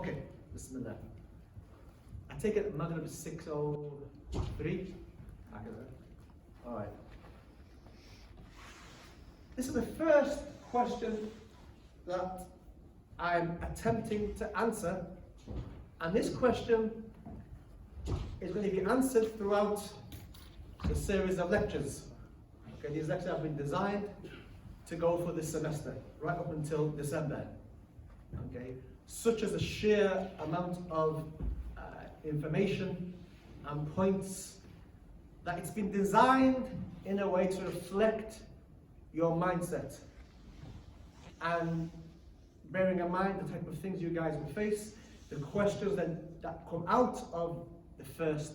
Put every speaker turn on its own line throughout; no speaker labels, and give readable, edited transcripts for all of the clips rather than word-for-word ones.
Okay, Bismillah. I take it Maghrib is 6:03. All right. This is the first question that I'm attempting to answer, and this question is going to be answered throughout the series of lectures. Okay, these lectures have been designed to go for this semester, right up until December. Okay, such as the sheer amount of information and points that it's been designed in a way to reflect your mindset, and bearing in mind the type of things you guys will face, the questions that come out of the first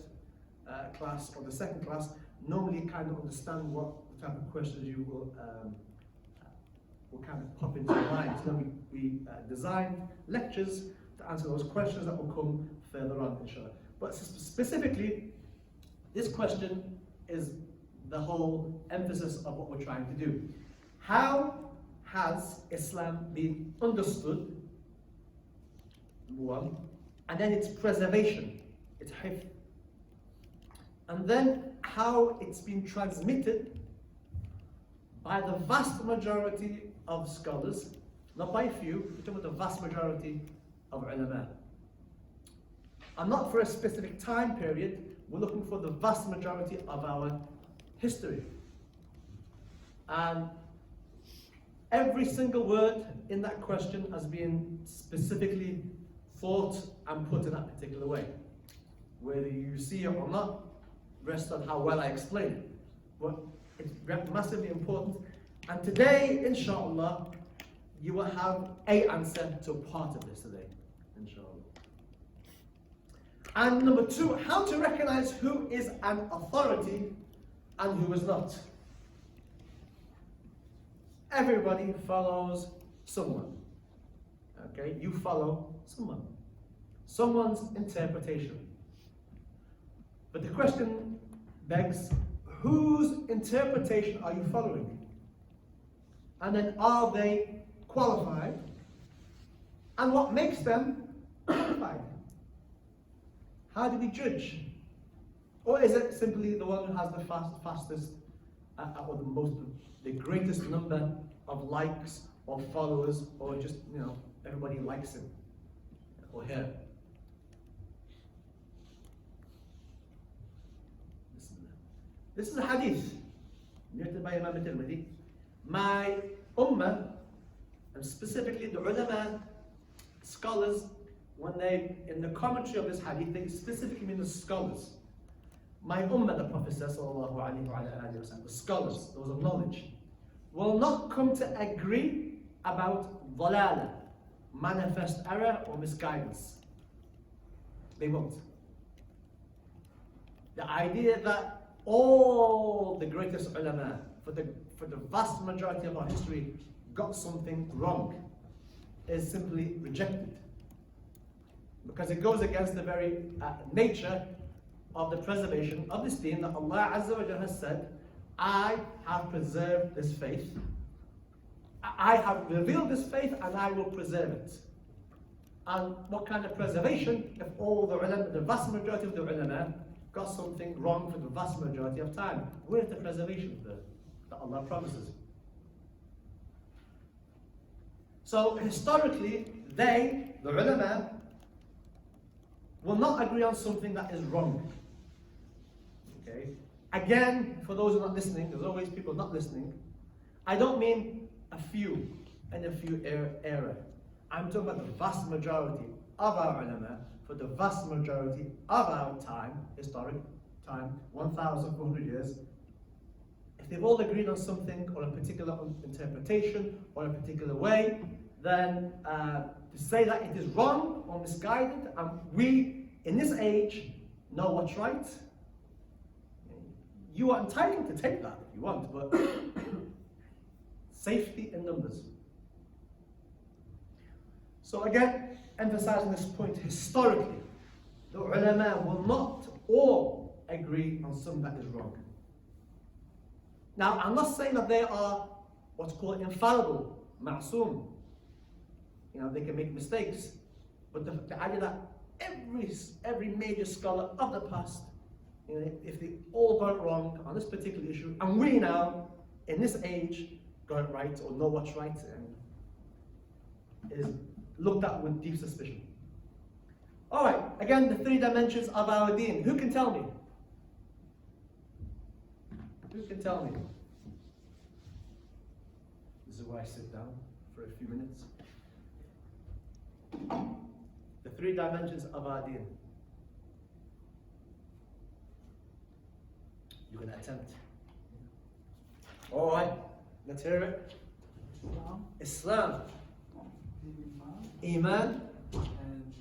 class or the second class, normally kind of understand what the type of questions you will kind of pop into your mind. So then we design lectures to answer those questions that will come further on, inshallah. But specifically, this question is the whole emphasis of what we're trying to do. How has Islam been understood, number one, and then its preservation, its hifz, and then how it's been transmitted by the vast majority of scholars, not by a few, we're talking about the vast majority of ulama. And not for a specific time period, we're looking for the vast majority of our history. And every single word in that question has been specifically thought and put in that particular way. Whether you see it or not, rests on how well I explain it. But it's massively important. And today, inshallah, you will have an answer to part of this today, inshallah. And number two, how to recognize who is an authority and who is not. Everybody follows someone. Okay, you follow someone. Someone's interpretation. But the question begs, whose interpretation are you following? And then are they qualified? And what makes them qualified? How do we judge? Or is it simply the one who has the fastest or the greatest number of likes or followers, or just, everybody likes him or her? This is a hadith narrated by Imam al-Tirmidhi. My ummah, and specifically the ulama, scholars, when they, in the commentary of this hadith, they specifically mean the scholars. My ummah, the Prophet says, sallallahu alayhi wa sallam, the scholars, those of knowledge, will not come to agree about dhalala, manifest error or misguidance. They won't. The idea that all the greatest ulama, for the vast majority of our history, got something wrong is simply rejected. Because it goes against the very nature of the preservation of this deen that Allah Azza wa Jalla has said, I have preserved this faith, I have revealed this faith, and I will preserve it. And what kind of preservation if all the ulama, the vast majority of the ulama, got something wrong for the vast majority of time? Where's the preservation that Allah promises? So historically, the ulama, will not agree on something that is wrong. Okay? Again, for those who are not listening, there's always people not listening. I don't mean a few in a few era. I'm talking about the vast majority of our ulama, for the vast majority of our time, historic time, 1,400 years. If they've all agreed on something or a particular interpretation or a particular way, then to say that it is wrong or misguided, and we in this age know what's right, you are entitled to take that if you want, but safety in numbers. So again, emphasizing this point, historically, the ulama will not all agree on something that is wrong. Now, I'm not saying that they are what's called infallible, ma'soom. They can make mistakes. But the idea that every major scholar of the past, if they all got it wrong on this particular issue, and we now, in this age, got it right or know what's right, and is looked at with deep suspicion. All right, again, the 3 dimensions of our deen. Who can tell me? Who can tell me? This is where I sit down for a few minutes. The 3 dimensions of our deen. You're going to attempt. All right, let's hear it. Islam. Iman.
And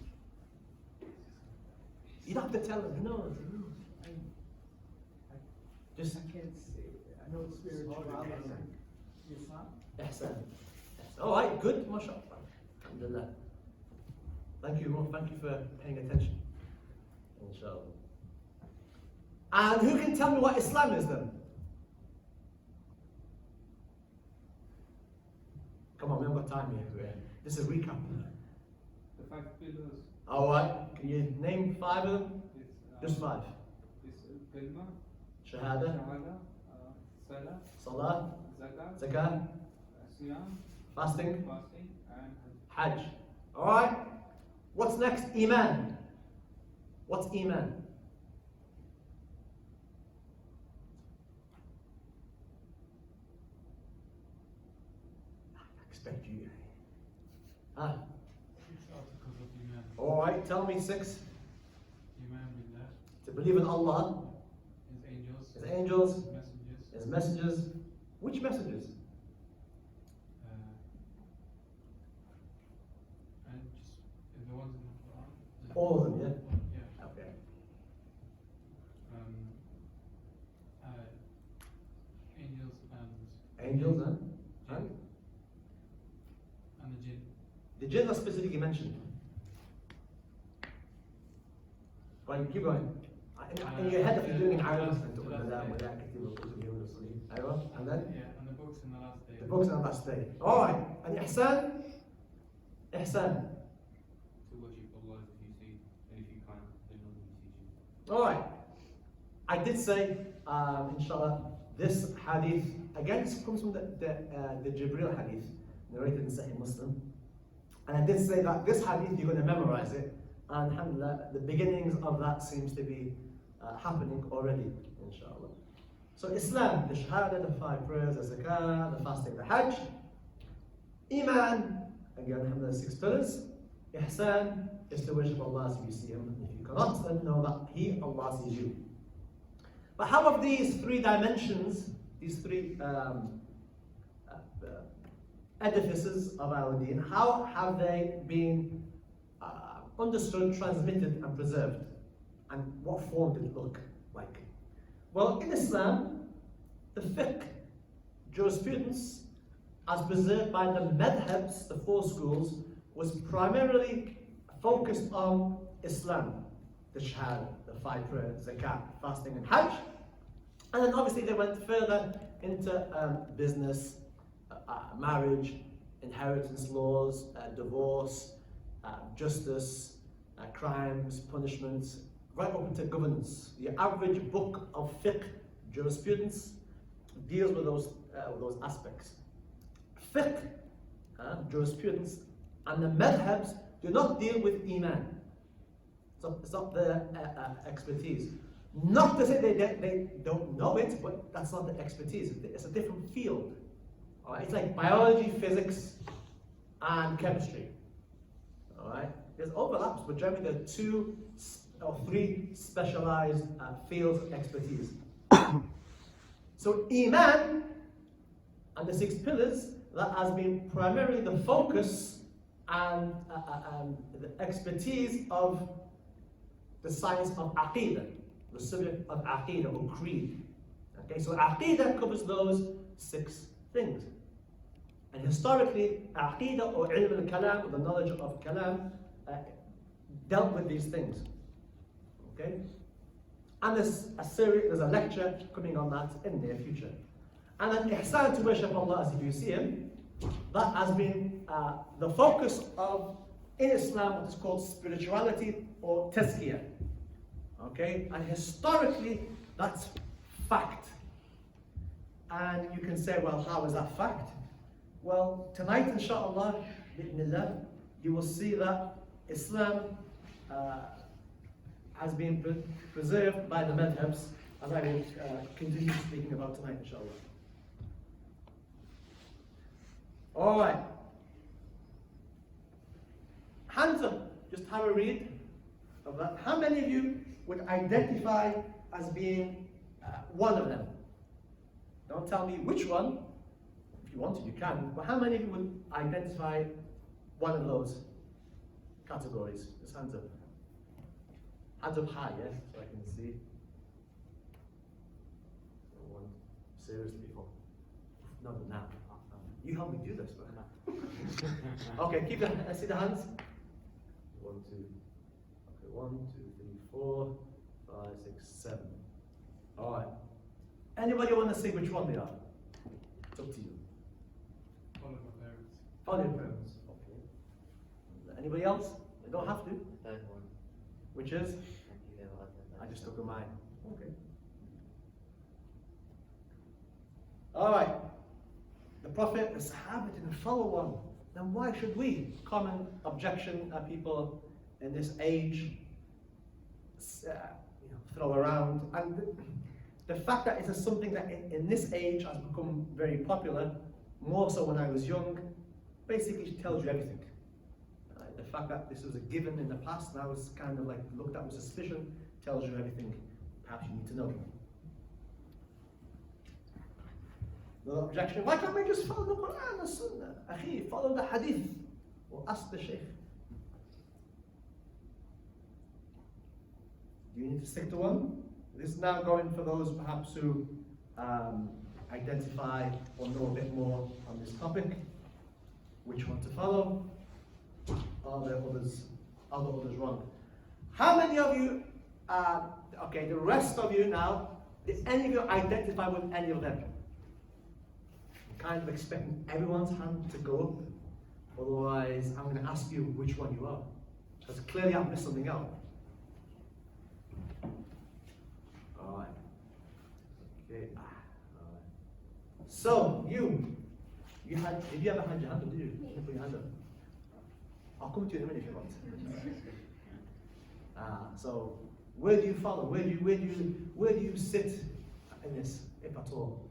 You don't have to tell them. No. Just
I can't say. I know it's spirituality. Islam.
Ihsan. All right, good. MashaAllah. Alhamdulillah. Thank you. Thank you for paying attention. Inshallah. And who can tell me what Islam is then? Come on, we haven't got time here. This is a recap.
The 5 pillars.
All right. Can you name 5 of them?
It's,
Just 5.
It's kalma,
Shahada,
salah,
Salah,
zakat,
Zakah,
siyam,
fasting,
fasting, and
Hajj. All right. What's next? Iman. What's Iman? I expect you. Ah. All right. Tell me 6.
Iman billah,
To believe in Allah,
His angels,
His angels,
messengers,
His messengers. Which messengers?
and just the ones in the Quran.
All of them, yeah.
Yeah.
Okay.
Angels
Angels, huh?
and the jinn.
The jinn are specifically mentioned. Right, keep going. In your head, if you're doing an Arabic, and then
Yeah, and the books in the last day.
the books on the last day. All right, and Ihsan. Ihsan.
To worship Allah if you see, and if you can't, then Allah will teach you.
All right. I did say, inshallah, this hadith again comes from the Jibril hadith narrated in Sahih Muslim, and I did say that this hadith you're going to memorize it, and alhamdulillah, the beginnings of that seems to be happening already, inshallah. So Islam, the Shahada, the 5 prayers, the Zakah, the fasting, the Hajj. Iman, again, alhamdulillah, 6 pillars. Ihsan is to worship Allah as you see Him. If you cannot, then know that He, Allah, sees you. But how of these 3 dimensions, these 3 edifices of our deen, how have they been understood, transmitted, and preserved? And what form did it look like? Well, in Islam, the fiqh, jurisprudence, as preserved by the madhabs, the 4 schools, was primarily focused on Islam, the shahada, the 5 prayers, zakat, fasting, and hajj. And then obviously they went further into business, marriage, inheritance laws, divorce, justice, crimes, punishments, right up into governance. The average book of fiqh, jurisprudence, deals with those aspects. Fiqh, jurisprudence, and the madhabs do not deal with iman. It's not their expertise. Not to say they don't know it, but that's not their expertise. It's a different field. All right? It's like biology, physics, and chemistry. All right? There's overlaps, but generally there are 2 or 3 specialized fields of expertise. So Iman and the 6 pillars, that has been primarily the focus and the expertise of the science of Aqidah, the subject of Aqidah or creed. Okay, so Aqidah covers those 6 things. And historically, Aqidah or Ilm al-Kalam, or the knowledge of Kalam, dealt with these things. Okay? And there's a lecture coming on that in the near future. And then Ihsan, to worship Allah as if you see Him, that has been the focus of in Islam what is called spirituality or tazkiyah. Okay, and historically that's fact. And you can say, well, how is that fact? Well, tonight, inshallah, bi'idhnillah, you will see that Islam has been preserved by the madhabs, as I will continue speaking about tonight, inshallah. All right. Hands up, just have a read of that. How many of you would identify as being one of them? Don't tell me which one. If you want to, you can. But how many of you would identify one of those categories? Just hands up. Hands up high, yes, so I can see. No one seriously before. No, now. You help me do this, but okay, keep the. I see the hands. 1, 2. Okay, 1, 2, 3, 4, 5, 6, 7. All right. Anybody want to say which one they are? It's up to you.
Follow my parents.
Follow your parents. Okay. Anybody else? They don't have to.
Third one.
Which is?
I
I just took a mine. Okay. All right. The Prophet, the Sahaba didn't follow one. Then why should we? Common objection that people in this age throw around. And the fact that it is something that in this age has become very popular, more so when I was young, basically tells you everything. The fact that this was a given in the past, now it's kind of like looked at with suspicion, tells you everything perhaps you need to know. No objection. Why can't we just follow the Quran, the Sunnah? Akhi, follow the Hadith. Or ask the Shaykh. Do you need to stick to one? This is now going for those perhaps who identify or know a bit more on this topic. Which one to follow? Are there others wrong? How many of you, okay, the rest of you now, did any of you identify with any of them? I'm kind of expecting everyone's hand to go up. Otherwise, I'm going to ask you which one you are. Because clearly I've missed something out. Alright. Okay. Alright. So, did you ever hand your hand up, did you? You didn't put your hand up. I'll come to you in a minute if you want. So where do you follow? Where do you sit in this, if at all?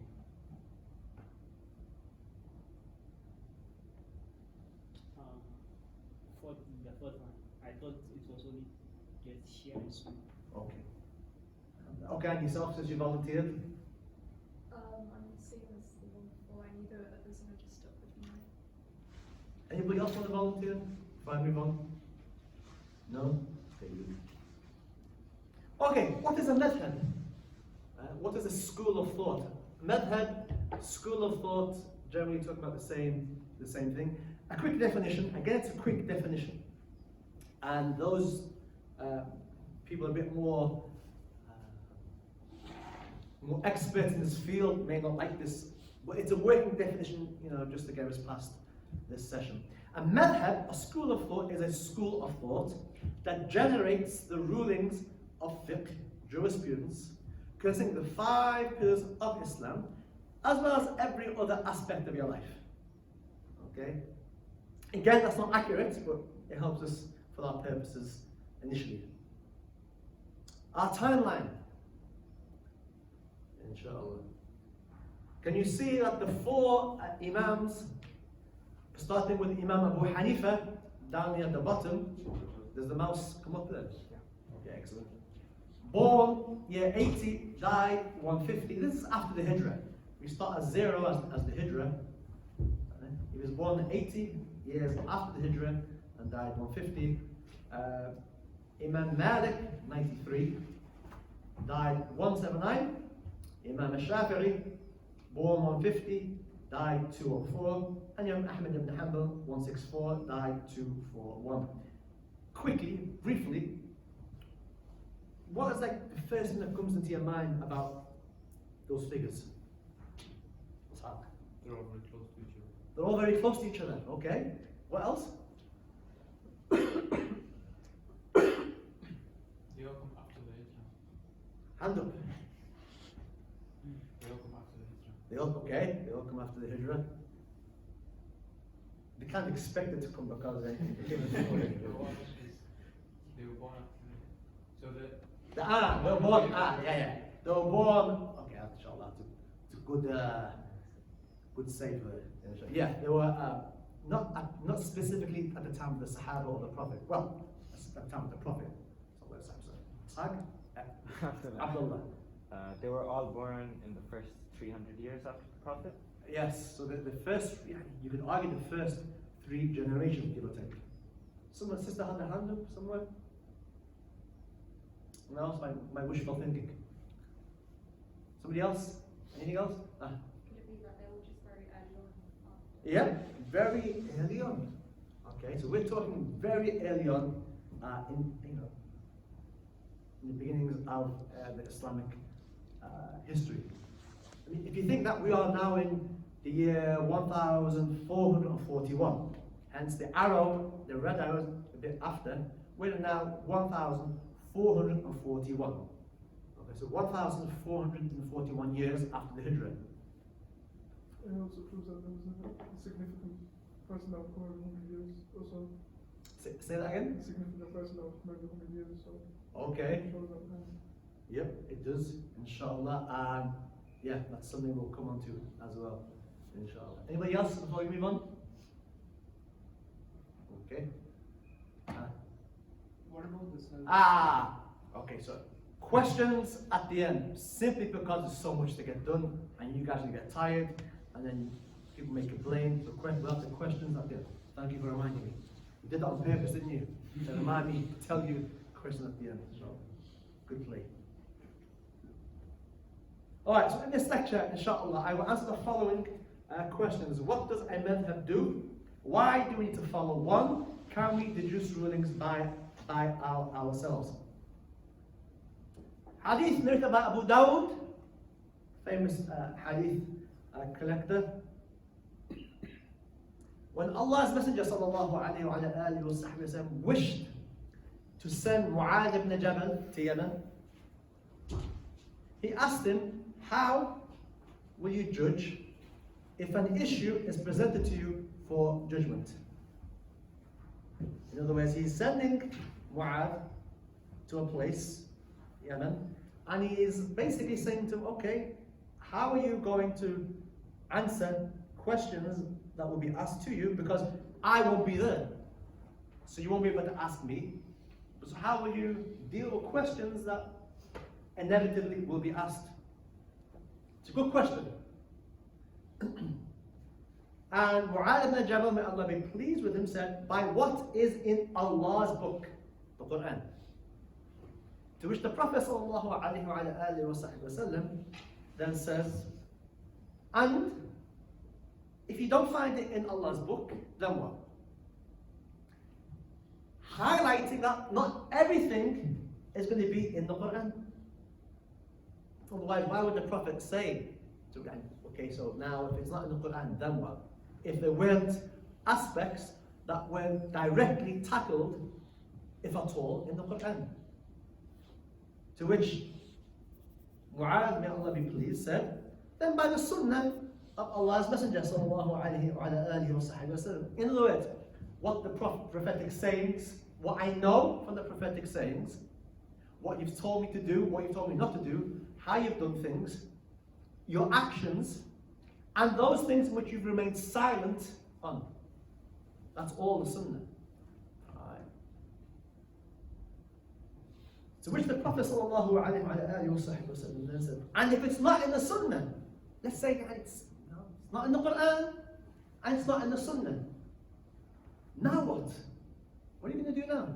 For the first one, I thought it was only just share in school.
Okay. Okay, and yourself, since you volunteered?
I'm seeing this the one before. I knew there were others and I just stuck with mine.
Anybody else want to volunteer? If I move on? No? Okay, good. Okay, what is a madhab? What is a school of thought? Madhab, school of thought, generally talk about the same thing. A quick definition, again it's a quick definition. And those people a bit more expert in this field may not like this, but it's a working definition, just to get us past this session. A madhab, a school of thought, is a school of thought that generates the rulings of fiqh, jurisprudence, concerning the 5 pillars of Islam, as well as every other aspect of your life. Okay? Again, that's not accurate, but it helps us for our purposes initially. Our timeline, inshallah. Can you see that the 4 Imams, starting with Imam Abu Hanifa, down here at the bottom, does the mouse come up there? Okay, excellent. Born year 80, died 150. This is after the Hijrah. We start as 0 as the Hijrah. He was born 80 years after the Hijrah and died 150. Imam Malik, 93, died 179. Imam Shafi'i, born 150, died 204. And Imam Ahmad ibn Hanbal, 164, died 241. Quickly, briefly, what is like the first thing that comes into your mind about those figures? Talk.
They're all very close to each other.
They're all very close to each other, okay? What else?
They all come after the hijrah.
Hand up.
They all come after the hijrah.
They all come after the hijrah. They can't expect it to come because they
They were born after the. So
they were born. They were born. Okay, inshallah, it's a good save for it. Yeah, they were not specifically at the time of the Sahaba or the Prophet. Well, at the time of the Prophet.
After that.
Abdullah.
They were all born in the first 300 years after the Prophet.
Yes, so the first, you could argue the first 3 generations, give or take. Someone, sister, had their hand up somewhere? No, it's my wishful thinking. Somebody else? Anything else?
Could it be that they were just very early on?
Yeah, very early on. Okay, so we're talking very early on in the beginnings of the Islamic history. I mean, if you think that we are now in the year 1441, hence the red arrow a bit after, we're now 1441. Okay, so 1441 years after the Hijrah.
It also proves that there was a significant person that occurred 100 years or so.
Say that again?
A significant person that occurred 100 years or so.
Okay.
Shows that,
Yep, it does, inshallah. And yeah, that's something we'll come on to as well, inshallah. Anybody else before we move on? Okay.
What about the self?
Okay, so questions at the end, simply because there's so much to get done and you guys will get tired and then people may complain. So we'll have the questions at the end. Thank you for reminding me. You did that on purpose, didn't you? To remind me to tell you questions at the end. So good play. Alright, so in this lecture, inshallah, I will answer the following questions. What does a madhab do? Why do we need to follow one? Can we deduce rulings by ourselves? Hadith narrated by Abu Dawud, famous hadith collector. When Allah's Messenger sallallahu alayhi wa sallam wished to send Mu'adh ibn Jabal to Yemen, he asked him, how will you judge if an issue is presented to you for judgment? In other words, he's sending Mu'adh to a place, Yemen, and he is basically saying to him, okay, how are you going to answer questions that will be asked to you, because I won't be there, so you won't be able to ask me. So how will you deal with questions that inevitably will be asked? It's a good question. And Mu'adh ibn Jabal, may Allah be pleased with him, said, by what is in Allah's book, the Quran? To which the Prophet ﷺ then says, and if you don't find it in Allah's book, then what? Highlighting that not everything is going to be in the Quran. Otherwise, why would the Prophet say to him, okay, so now if it's not in the Quran, then what? If there weren't aspects that were directly tackled, if at all, in the Quran. To which Mu'adh, may Allah be pleased, said, then by the Sunnah of Allah's Messenger sallallahu alayhi wa sallam. In other words, what the prophetic sayings, what I know from the prophetic sayings, what you've told me to do, what you've told me not to do, how you've done things, your actions, and those things which you've remained silent on. That's all the Sunnah. Alright. To which the Prophet sallallahu alayhi wa sallam then said, and if it's not in the Sunnah, let's say it's not in the Quran, and it's not in the Sunnah. Now what? What are you going to do now?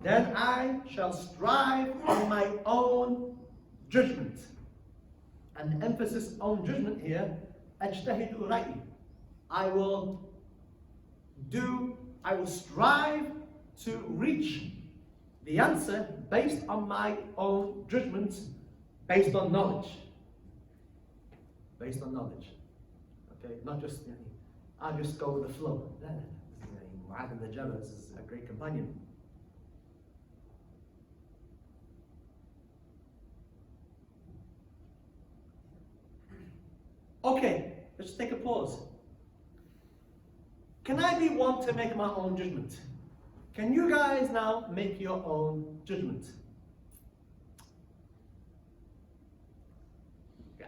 Then I shall strive on my own judgment. And the emphasis on judgment here, أجتهد رأيي. I will strive to reach the answer based on my own judgment, based on knowledge. Based on knowledge. Okay, not just I'll just go with the flow. Mu'adh ibn Jabal is a great companion. Okay, let's take a pause. Can I be one to make my own judgment? Can you guys now make your own judgment?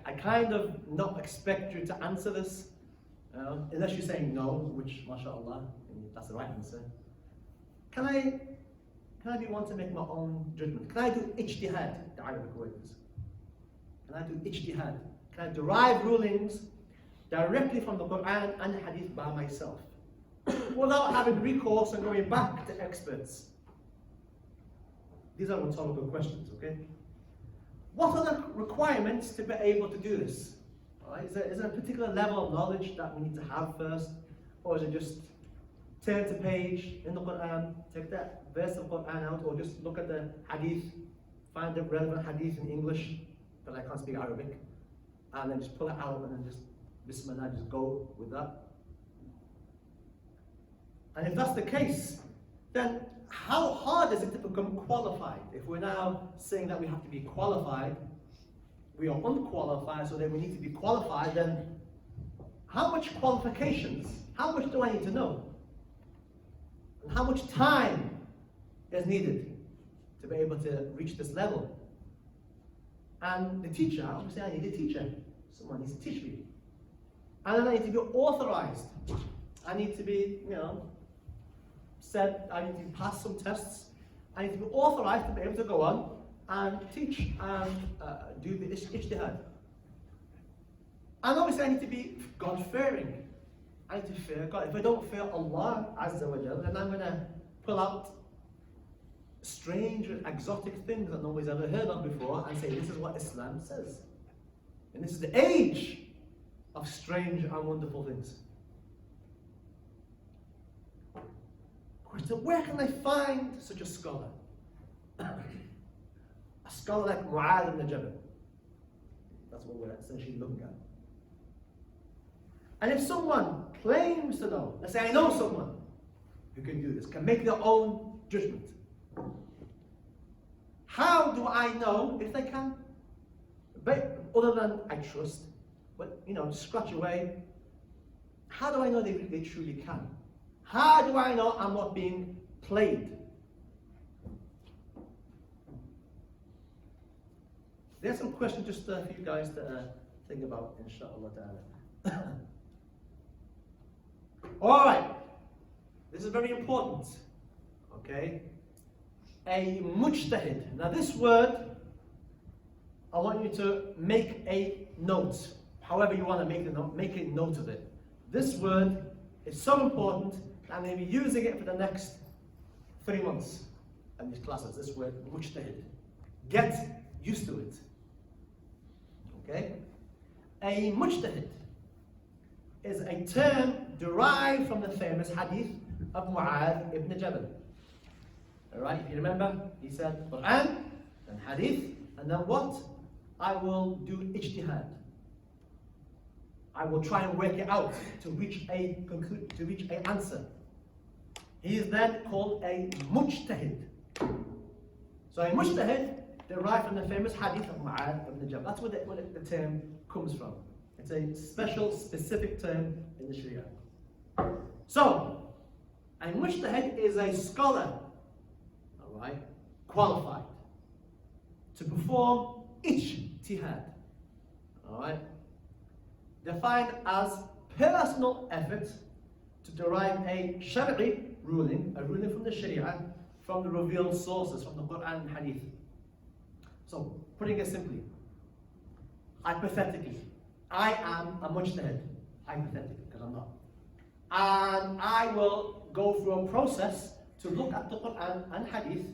I kind of not expect you to answer this, unless you're saying no, which, mashallah, that's the right answer. Can I be one to make my own judgment? Can I do ijtihad, the Arabic word is? Can I do ijtihad? Can I derive rulings directly from the Quran and Hadith by myself, without having recourse and going back to experts? These are rhetorical questions, okay? What are the requirements to be able to do this? All right? Is there a particular level of knowledge that we need to have first? Or is it just turn to page in the Quran, take that verse of Quran out, or just look at the Hadith, find the relevant Hadith in English, but I can't speak Arabic, and then just pull it out and then just Bismillah, just go with that? And if that's the case, then how hard is it to become qualified? If we're now saying that we have to be qualified, we are unqualified, so then we need to be qualified, then how much qualifications, how much do I need to know? And how much time is needed to be able to reach this level? And the teacher, obviously I need a teacher. Someone needs to teach me. And then I need to be authorized. I need to be, said, I need to pass some tests. I need to be authorized to be able to go on and teach and do the ijtihad. And obviously I need to be God-fearing. I need to fear God. If I don't fear Allah Azza wa Jalla, then I'm going to pull out strange and exotic things that nobody's ever heard of before and say, this is what Islam says. And this is the age of strange and wonderful things. So where can I find such a scholar? A scholar like Mu'adh ibn Jabal. That's what we're essentially looking at. And if someone claims to know, let's say I know someone who can do this, can make their own judgment, how do I know if they can? But other than I trust, but scratch away. How do I know they truly can? How do I know I'm not being played? There's some questions just for you guys to think about, inshallah ta'ala. All right, this is very important, okay? A mujtahid. Now this word, I want you to make a note. However you want to make a note of it. This word is so important that I'm going to be using it for the next 3 months in these classes. This word, mujtahid. Get used to it. Okay? A mujtahid is a term derived from the famous hadith of Mu'adh ibn Jabal. Alright, if you remember, he said Quran, then hadith, and then what? I will do ijtihad. I will try and work it out to reach an answer. He is then called a mujtahid. So a mujtahid derived from the famous hadith of Mu'adh ibn Jabal. That's where the term comes from. It's a special, specific term in the Sharia. So, a mujtahid is a scholar, alright, qualified to perform ijtihad, alright, defined as personal effort to derive a shari'i ruling, a ruling from the Sharia, from the revealed sources, from the Quran and Hadith. So, putting it simply, hypothetically, I am a mujtahid, hypothetically, because I'm not. And I will go through a process to look at the Quran and Hadith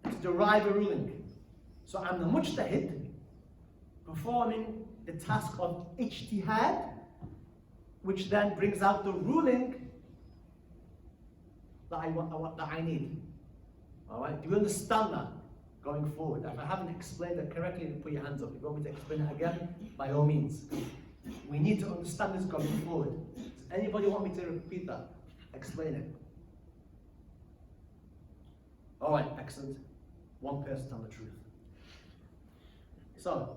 to derive a ruling. So I'm the mujtahid performing the task of ijtihad, which then brings out the ruling that I need. Alright, do you understand that going forward? If I haven't explained it correctly, put your hands up. If you want me to explain it again, by all means. We need to understand this going forward. It's Anybody want me to repeat that? Explain it. All right, excellent. One person tell the truth. So,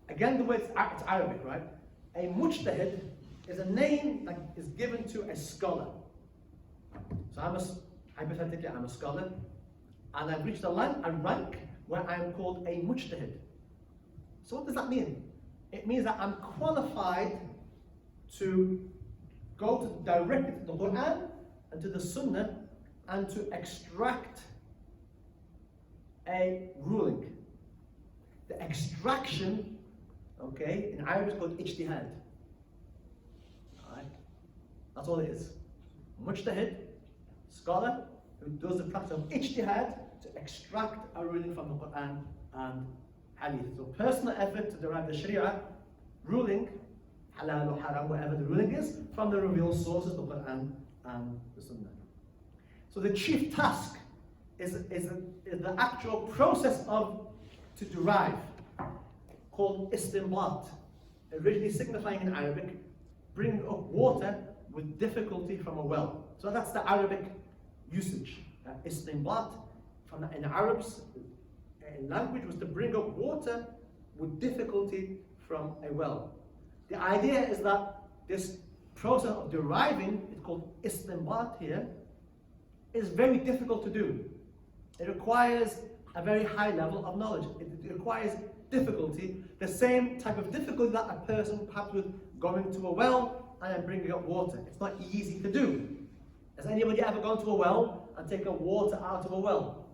again, the word it's Arabic, right? A mujtahid is a name that is given to a scholar. So hypothetically, I'm a scholar, and I've reached a rank where I'm called a mujtahid. So what does that mean? It means that I'm qualified to go directly to the Quran and to the Sunnah and to extract a ruling. The extraction, okay, in Arabic is called ijtihad. Alright? That's all it is. Mujtahid, scholar, who does the practice of ijtihad to extract a ruling from the Quran and Hadith. So personal effort to derive the Sharia ruling, halal or haram, whatever the ruling is, from the revealed sources, the Quran and the Sunnah. So the chief task is the actual process to derive, called istinbat, originally signifying in Arabic, bringing up water with difficulty from a well. So that's the Arabic usage. Istinbat in Arabs, in language, was to bring up water with difficulty from a well. The idea is that this process of deriving, it's called istinbat here, is very difficult to do. It requires a very high level of knowledge. It requires difficulty, the same type of difficulty that a person perhaps with going to a well and then bringing up water. It's not easy to do. Has anybody ever gone to a well and taken water out of a well?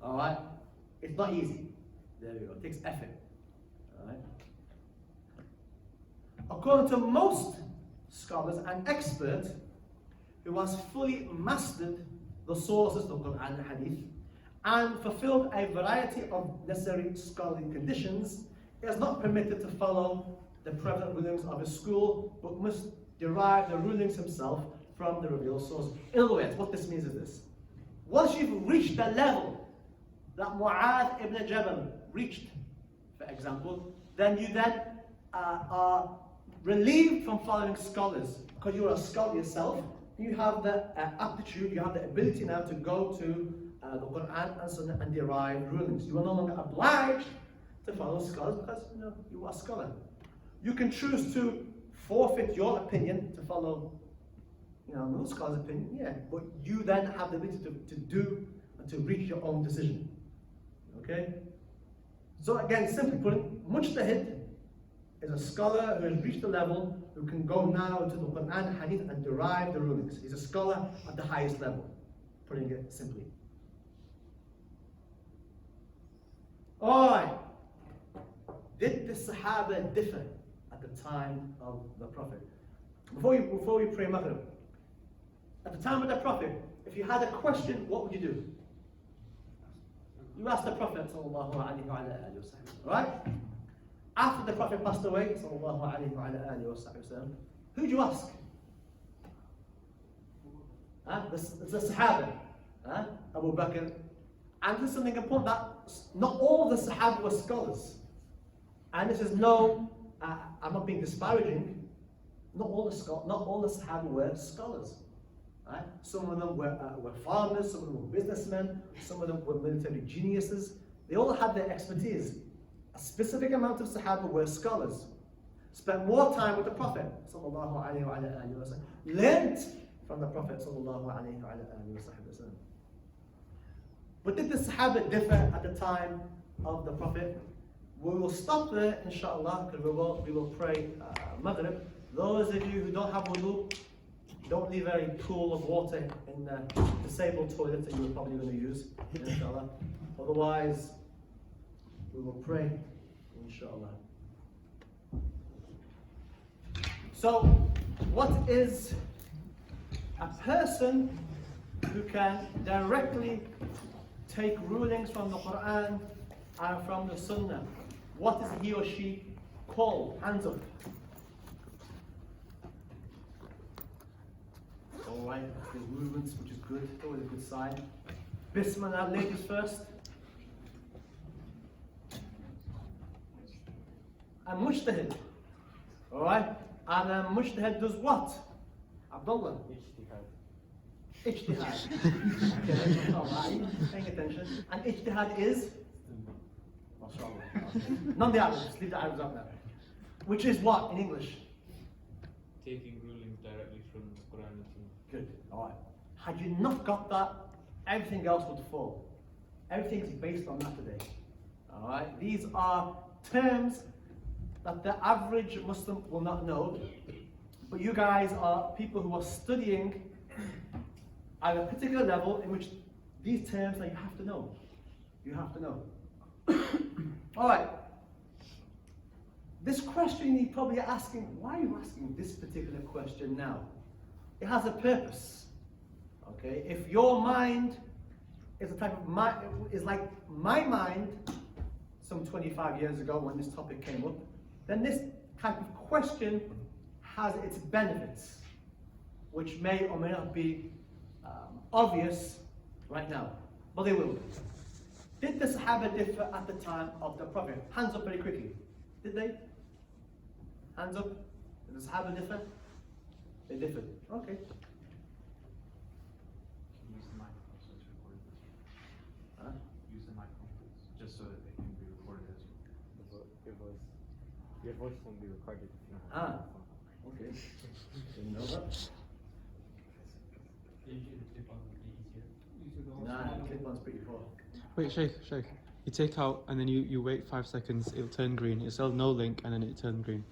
Alright? It's not easy. There we go. It takes effort. Alright? According to most scholars and experts who has fully mastered the sources of the Quran and Hadith and fulfilled a variety of necessary scholarly conditions, is not permitted to follow the prevalent rulings of his school, but must derive the rulings himself from the revealed source. In other words, what this means is this: once you've reached the level that Mu'adh ibn Jabal reached, for example, then you are relieved from following scholars, because you're a scholar yourself. You have the aptitude, you have the ability now to go to the Quran and Sunnah and derive rulings. You are no longer obliged to follow scholars because you are a scholar. You can choose to forfeit your opinion to follow no scholar's opinion, but you then have the ability to do and to reach your own decision. Okay? So again, simply put, mujtahid is a scholar who has reached a level who can go now to the Quran and Hadith and derive the rulings. He's a scholar at the highest level, putting it simply. Alright. Did the Sahaba differ at the time of the Prophet? Before we pray Maghrib, at the time of the Prophet, if you had a question, what would you do? You asked the Prophet, sallallahu alaihi wasallam, right? After the Prophet passed away, sallallahu alaihi wasallam, who did you ask? The Sahaba, Abu Bakr. And this is something important, that not all the Sahaba were scholars. And this is I'm not being disparaging. Not all the Sahaba were scholars. Right? Some of them were farmers, some of them were businessmen, some of them were military geniuses. They all had their expertise. A specific amount of Sahaba were scholars. Spent more time with the Prophet sallallahu alaihi wasallam. Learned from the Prophet sallallahu alaihi wasallam. But did the Sahaba differ at the time of the Prophet? We will stop there, inshallah, because we will pray Maghrib. Those of you who don't have wudu, don't leave a pool of water in the disabled toilet that you were probably going to use, inshallah. Otherwise, we will pray, inshallah. So, what is a person who can directly take rulings from the Quran and from the Sunnah? What is he or she called? Hands up. Alright, there's movements, which is good, always a good sign. Bismillah, ladies first. A mujtahid. Alright? And a mujtahid does what? Abdullah?
Ijtihad.
Ijtihad. Okay, alright, paying attention. And ijtihad is? None the Arabs, just leave the Arabs out there. Which is what in English?
Taking rulings directly from the Quran and Sunnah.
Good, alright. Had you not got that, everything else would fall. Everything is based on that today. Alright, these are terms that the average Muslim will not know, but you guys are people who are studying at a particular level in which these terms that you have to know. You have to know. Alright. This question you're probably asking, why are you asking this particular question now? It has a purpose. Okay? If your mind is a type of mind, is like my mind some 25 years ago when this topic came up, then this type of question has its benefits, which may or may not be obvious right now, but they will. Did the Sahaba differ at the time of the Prophet? Hands up very quickly. Did they? Hands up. Did the Sahaba differ? They differed. Okay.
Use the microphone so it's recorded as well.
Huh?
Use the microphone, just so that they can be recorded as well.
Your voice won't be recorded if you don't have
Ah.
a microphone.
Okay. Didn't know that.
You should clip on the easier.
Nah, clip-on's pretty poor.
Wait, Sheikh. You take out and then you wait 5 seconds, it'll turn green. It'll say no link and then it turns green.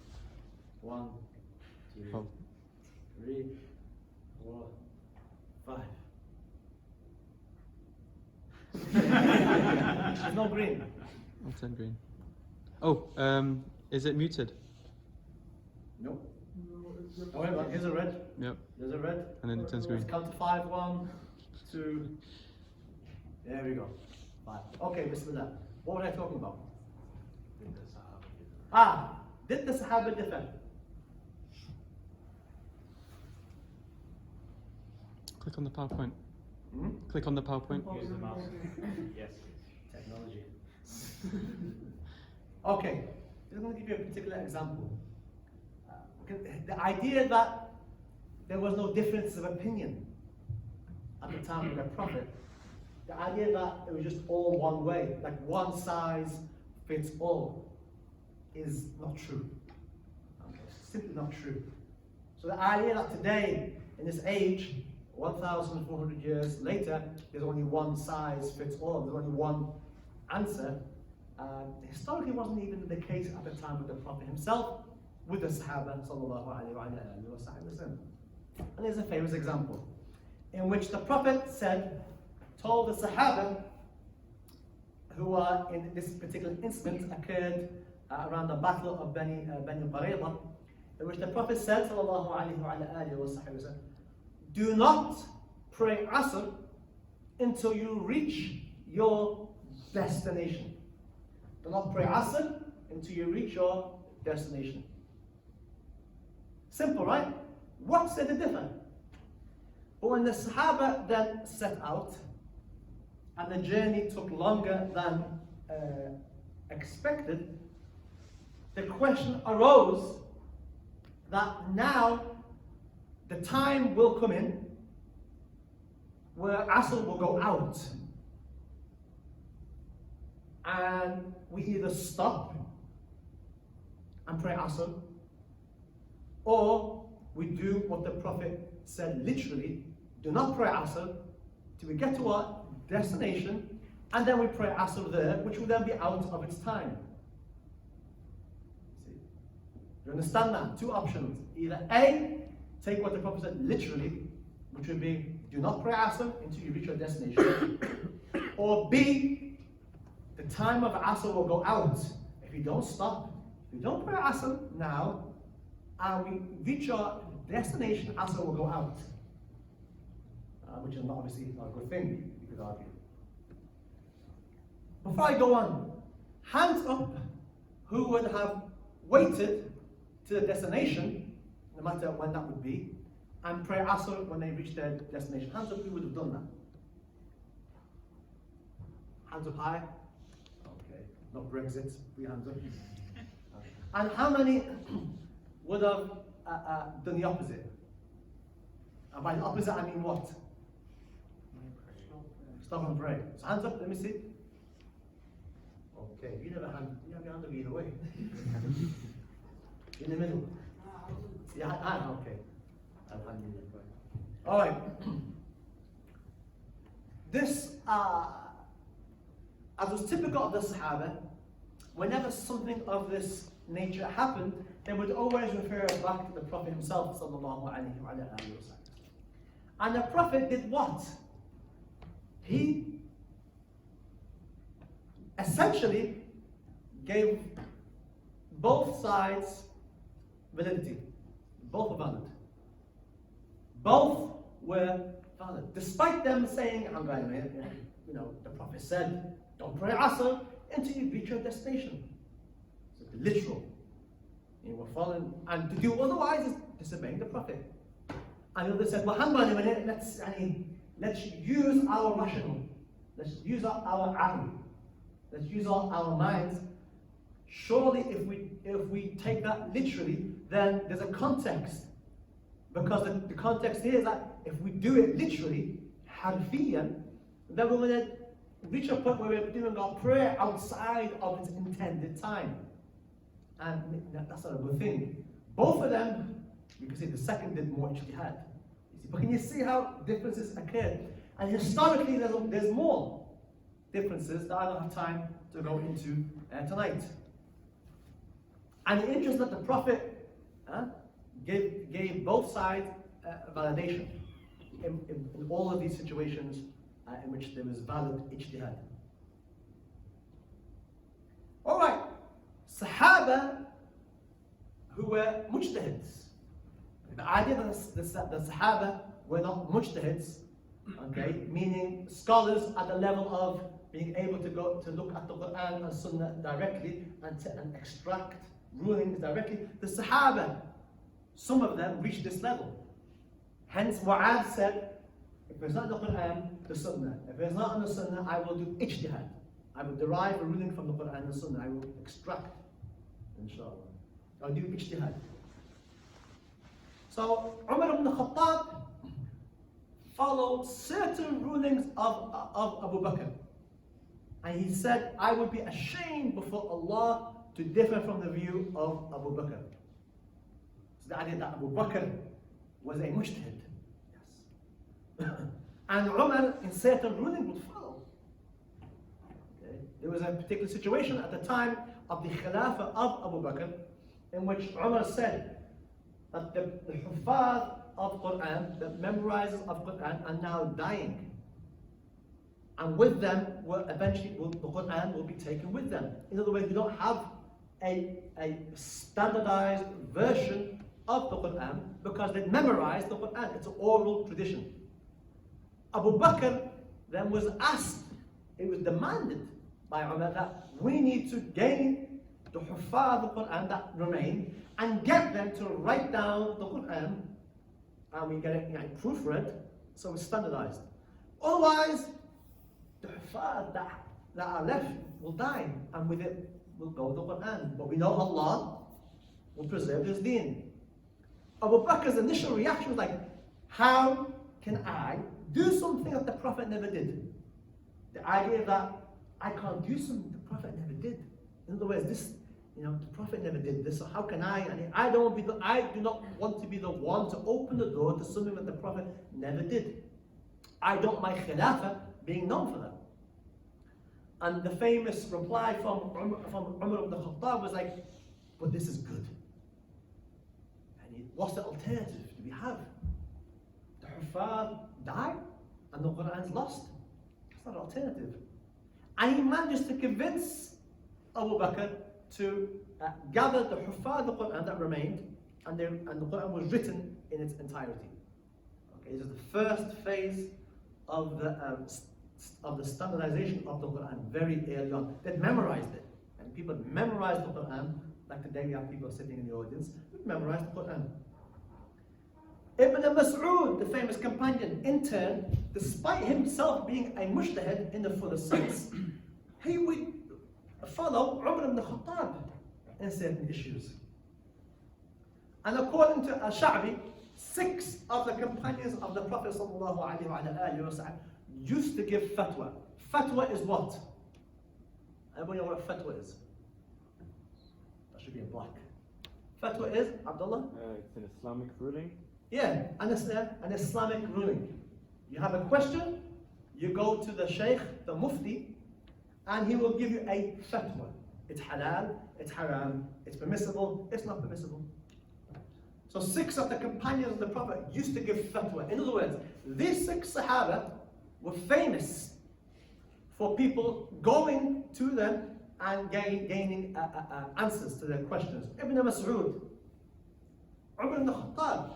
1, 2,
Oh.
3, 4, 5. There's no green.
It'll turn green. Oh, is it muted?
Nope.
No, it's
Oh, wait, here's a red.
Yep.
There's a red.
And then it turns green.
Let's count to 5. 1, 2. There we go. 5. Okay, Bismillah. What was I talking about?
Did the Sahaba differ?
Ah, did the Sahaba differ?
Click on the PowerPoint.
Hmm?
Click on the PowerPoint.
Use the mouse. Yes, please.
Technology. Okay, I'm going to give you a particular example. The idea that there was no difference of opinion at the time of the Prophet, the idea that it was just all one way, like one size fits all, is not true. Okay, it's simply not true. So the idea that today, in this age, 1,400 years later, there's only one size fits all, there's only one answer, historically wasn't even the case at the time of the Prophet himself, with the Sahaba sallallahu alayhi wa sallam. And there's a famous example in which the Prophet told the Sahaba, who are in this particular incident occurred around the battle of Bani Qurayza, in which the Prophet said sallallahu alayhi wa sallam, do not pray Asr until you reach your destination. Do not pray Asr until you reach your destination. Simple, right? What's the difference? But when the Sahaba then set out, and the journey took longer than expected, the question arose that now the time will come in where Asr will go out. And we either stop and pray Asr, or we do what the Prophet said literally, do not pray Asr till we get to our destination, and then we pray Asr there, which will then be out of its time. See? You understand that? 2 options. Either A, take what the Prophet said literally, which would be, do not pray Asr until you reach your destination, or B, the time of Asr will go out if you don't stop. If you don't pray Asr now, and we reach our destination, Asr will go out. Which is obviously not a good thing, you could argue. Before I go on, hands up who would have waited to the destination, no matter when that would be, and pray Asr when they reach their destination. Hands up who would have done that. Hands up high. Okay, not Brexit, 3 hands up. And how many would have done the opposite. And by the opposite, I mean what? Stop and pray. So hands up, let me see. Okay, you have your hand up either way. In the middle. Yeah, okay. Alhamdulillah. All right. This, as was typical of the Sahaba, whenever something of this nature happened, they would always refer back to the Prophet himself, sallallahu alaihi wasallam. And the Prophet did what? He essentially gave both sides validity. Both were valid. Both were valid. Despite them saying, the Prophet said, don't pray Asr until you reach your destination. So literal. You were following, and to do otherwise is disobeying the Prophet. And others said, well, hang on a minute, let's use our rational. Let's use our aql. Let's use our minds. Surely if we take that literally, then there's a context. Because the context here is that if we do it literally, harfiyan, then we're going to reach a point where we're doing our prayer outside of its intended time. And that's not a good thing. Both of them, you can see the second did more ijtihad. But can you see how differences occur? And historically, there's more differences that I don't have time to go into tonight. And the interest that the Prophet gave both sides validation in all of these situations in which there was valid ijtihad. All right, Sahaba who were mujtahids. The idea that the Sahaba were not mujtahids, okay, meaning scholars at the level of being able to go to look at the Quran and Sunnah directly and extract rulings directly. The Sahaba, some of them reached this level. Hence, Mu'adh said, if it's not in the Quran, the Sunnah. If it's not in the Sunnah, I will do ijtihad. I will derive a ruling from the Quran and the Sunnah. I will extract, inshallah. I'll do ijtihad. So, Umar ibn Khattab followed certain rulings of Abu Bakr. And he said, I would be ashamed before Allah to differ from the view of Abu Bakr. So the idea that Abu Bakr was a mujtahid. Yes. And Umar in certain rulings would follow. Okay. There was a particular situation at the time of the Khilafah of Abu Bakr in which Umar said that the Huffaz of Quran, the memorizers of Quran are now dying. And with them, eventually the Quran will be taken with them. In other words, we don't have a standardized version of the Quran because they memorized the Quran. It's an oral tradition. Abu Bakr then was asked, it was demanded by Umar that we need to gain the Huffaz of the Quran that remain and get them to write down the Quran and we get it proofread so it's standardized. Otherwise, the Huffaz that are left will die and with it will go the Quran. But we know Allah will preserve His deen. Abu Bakr's initial reaction was like, how can I do something that the Prophet never did? The idea that I can't do something the Prophet never did. In other words, the Prophet never did this, so how can I? And I do not want to be the one to open the door to something that the Prophet never did. I don't like Khilafah being known for that. And the famous reply from Umar ibn Khattab was like, but this is good. And what's the alternative do we have? The Huffaz die and the Quran's lost. That's not an alternative. And he managed to convince Abu Bakr to gather the Huffaz of the Quran that remained, and the Quran was written in its entirety. Okay, this is the first phase of the standardization of the Quran very early on. They memorized it, and people memorized the Quran. Like today, we have people sitting in the audience who memorized the Quran. Ibn Mas'ud, the famous companion, in turn, despite himself being a mujtahid in the fullest sense, he would follow Umar ibn Khattab in certain issues. And according to Al-Sha'bi, 6 of the companions of the Prophet ﷺ used to give fatwa. Fatwa is what? Anybody know what fatwa is? That should be in black. Fatwa is, Abdullah?
It's an Islamic ruling.
Yeah, an Islamic ruling. You have a question, you go to the Sheikh, the Mufti, and he will give you a fatwa. It's halal, it's haram, it's permissible, it's not permissible. So 6 of the companions of the Prophet used to give fatwa. In other words, these 6 Sahaba were famous for people going to them and gaining answers to their questions. Ibn Mas'ud, Umar ibn Khattab,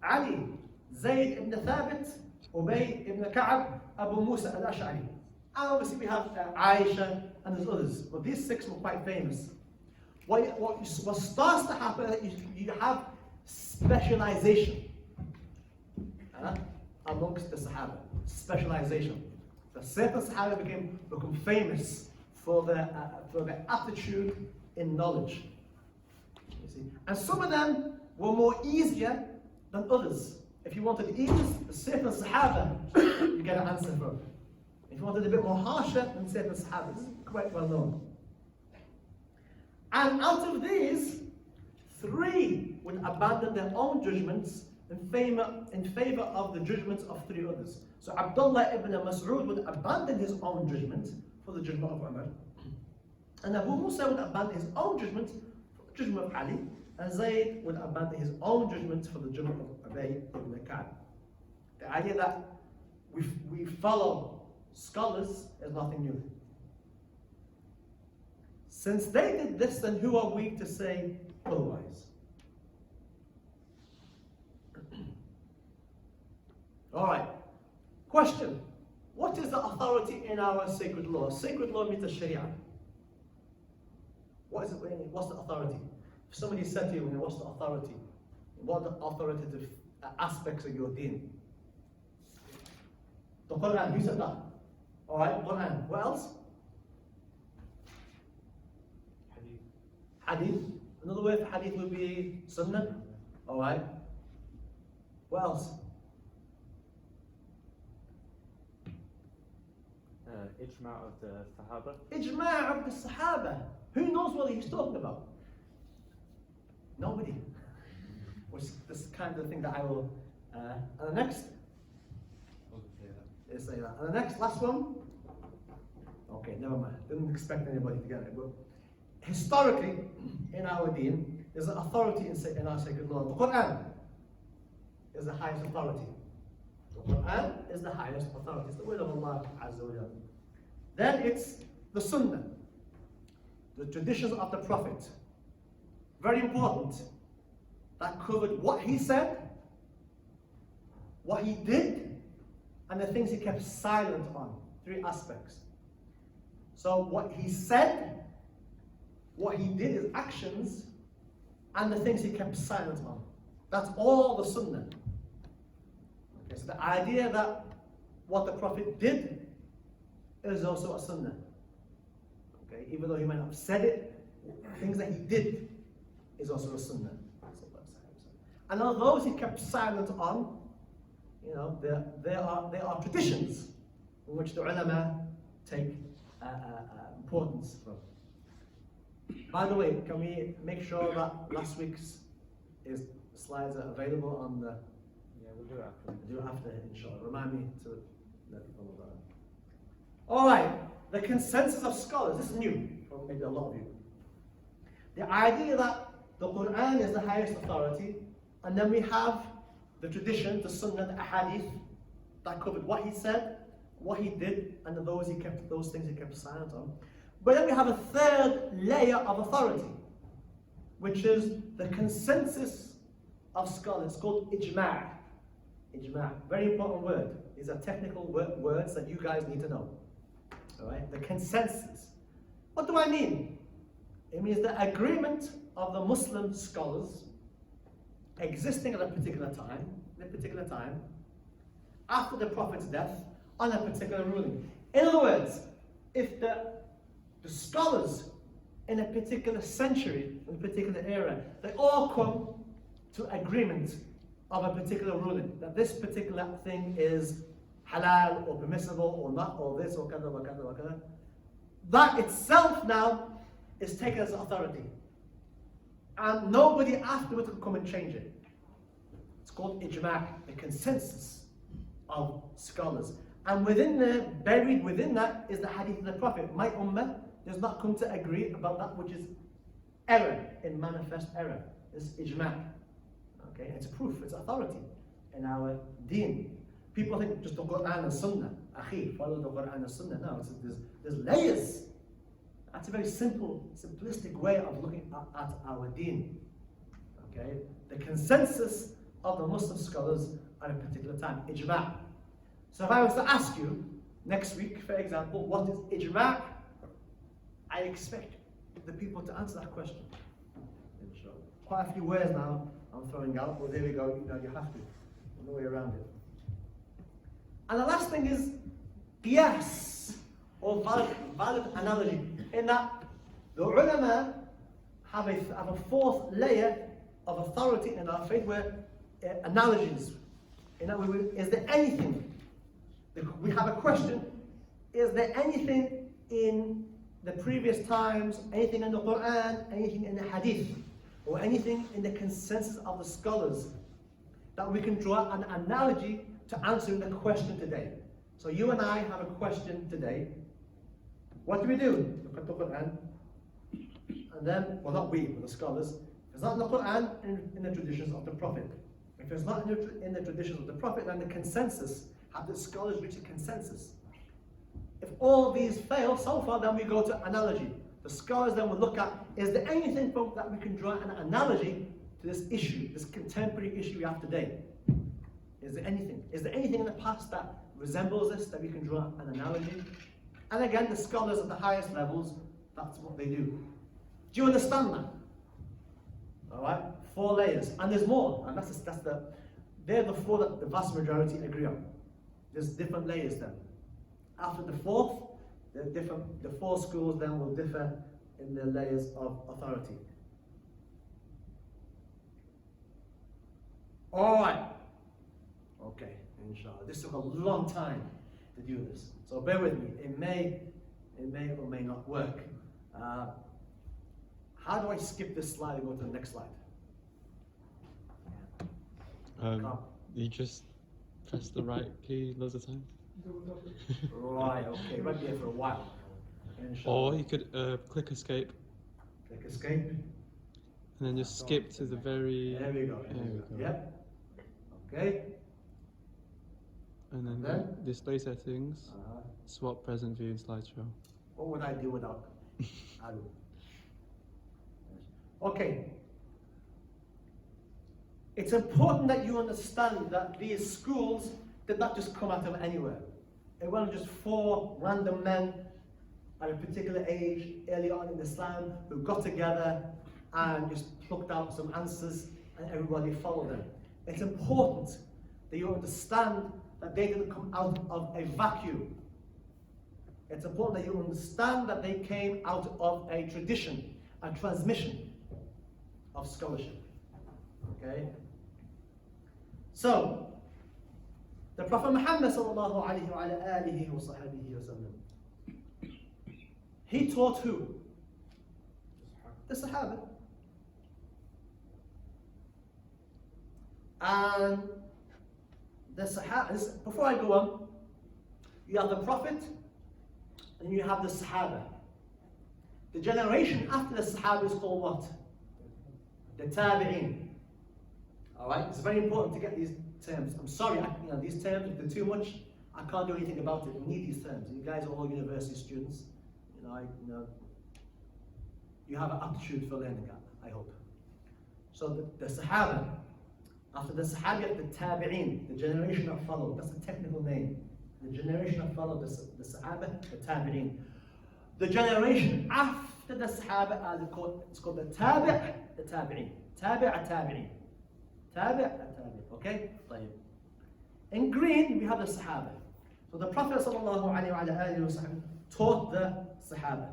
Ali, Zayd ibn Thabit, Ubay ibn Ka'ab, Abu Musa al-Ash'ari. And obviously we have Aisha and there's others, but these 6 were quite famous. What starts to happen is you have specialization amongst the Sahaba. Specialization. The certain Sahaba become famous for their aptitude in knowledge. You see, and some of them were more easier than others. If you wanted ease, the certain Sahaba you get an answer from. If you wanted a bit more harsher, then certain Sahaba. This is quite well known. And out of these, 3 would abandon their own judgments in favor of the judgments of 3 others. So Abdullah ibn Mas'ud would abandon his own judgment for the judgment of Umar. And Abu Musa would abandon his own judgment for the judgment of Ali. And Zayd would abandon his own judgment for the judgment of Ubay ibn Ka'ab. The idea that we follow scholars is nothing new. Since they did this, then who are we to say otherwise? Alright, question. What is the authority in our sacred law? Sacred law means the Sharia. What is it? What's the authority? If somebody said to you, what's the authority? What are the authoritative aspects of your deen? The Quran, who said that? Alright, Quran. What else? Hadith. Another word for hadith would be sunnah. Alright. What else?
Ijma' of the Sahaba.
Ijma' of the Sahaba. Who knows what he's talking about? Nobody. Which is this kind of thing that I will. And the next is say that. And the next, last one. Okay, never mind. Didn't expect anybody to get it. But historically, in our deen, there's an authority in our sacred law. The Quran is the highest authority. The Quran is the highest authority. It's the word of Allah Azza wa Jalla. Then it's the Sunnah, the traditions of the Prophet. Very important. That covered what he said, what he did, and the things he kept silent on. 3 aspects. So what he said, what he did, his actions, and the things he kept silent on. That's all the Sunnah. Okay, so the idea that what the Prophet did is also a Sunnah. Okay, even though he might not have said it, things that he did is also a Sunnah. And all those he kept silent on, there are traditions in which the ulama take importance from. By the way, can we make sure that last week's slides are available on the?
Yeah, we'll do it after.
Do it after, inshallah. Remind me to let people know that. All right, the consensus of scholars. This is new for maybe a lot of you. The idea that the Quran is the highest authority, and then we have the tradition, the Sunnah, the Ahadith that covered what he said, what he did, and those things he kept silent on. But then we have a 3rd layer of authority, which is the consensus of scholars. It's called ijma'. Ijma', very important word. These are technical words that you guys need to know. All right, the consensus. What do I mean? It means the agreement of the Muslim scholars existing at a particular time, after the Prophet's death, on a particular ruling. In other words, if the scholars in a particular century, in a particular era, they all come to agreement of a particular ruling, that this particular thing is halal or permissible or not, or this or kada wa kada wa kada, that itself now is taken as authority. And nobody afterwards can come and change it. It's called ijma', the consensus of scholars. And within there, buried within that, is the hadith of the Prophet. My ummah does not come to agree about that which is error, in manifest error. It's ijma'. Okay, it's a proof, it's authority in our deen. People think just the Quran and Sunnah. Akhi, follow the Quran and Sunnah. No, there's layers. That's a very simple, simplistic way of looking at our deen. Okay, the consensus of the Muslim scholars at a particular time, ijma'. So if I was to ask you next week, for example, what is ijma', I expect the people to answer that question. Inshallah. Quite a few words now I'm throwing out, but there we go, you have to. No way around it. And the last thing is qiyas, or valid analogy, in that the ulama have a fourth layer of authority in our faith where analogies. In other words, is there anything, we have a question, is there anything in the previous times, anything in the Quran, anything in the Hadith, or anything in the consensus of the scholars that we can draw an analogy to answering the question today? So you and I have a question today. What do? Look at the Quran, and then, well, not we, but the scholars. If it's not in the Quran, in the traditions of the Prophet. If it's not in the traditions of the Prophet, then the consensus, have the scholars reached a consensus? If all these fail so far, then we go to analogy. The scholars then will look at, is there anything that we can draw an analogy to this issue, this contemporary issue we have today? Is there anything? Is there anything in the past that resembles this, that we can draw an analogy? And again, the scholars at the highest levels, that's what they do. Do you understand that? All right, 4 layers, and there's more, and they're the 4 that the vast majority agree on. There's different layers then. After the 4th, the 4 schools then will differ in their layers of authority. All right. Okay, inshallah. This took a long time to do this, so bear with me. It may or may not work. How do I skip this slide and go to the next slide?
You just press the right key loads of times.
Right, okay, might be here for a while.
Or you could click escape
Click escape.
and then just skip to the very.
There we go.
There we go.
Yep. Okay.
And then
Then?
display settings, swap present view and slideshow.
What would I do without Adu? Okay. It's important that you understand that these schools did not just come out of anywhere. It wasn't just 4 random men at a particular age early on in Islam who got together and just plucked out some answers and everybody followed them. It's important that you understand that they didn't come out of a vacuum. It's important that you understand that they came out of a tradition, a transmission of scholarship. Okay? So, the Prophet Muhammad sallallahu alayhi wa alihi wa sahbihi wa sallam, he taught who? The Sahaba. And the Sahaba, before I go on, you have the Prophet and you have the Sahaba. The generation after the Sahaba is called what? The Tabi'een. Alright, it's very important to get these terms. I'm sorry, these terms, if they're too much, I can't do anything about it. We need these terms. You guys are all university students. You have an aptitude for learning that, I hope. So the Sahaba, after the Sahaba, the Tabi'een, the generation that followed. That's the technical name. The generation that followed the Sahaba, the Tabi'een. The generation after the Sahaba, it's called the Tabi', the Tabi'een. Tabi' al-Tabi'een. Tabi' al-Tabi'een. Okay? طيب. In green, we have the Sahaba. So the Prophet ﷺ taught the Sahaba.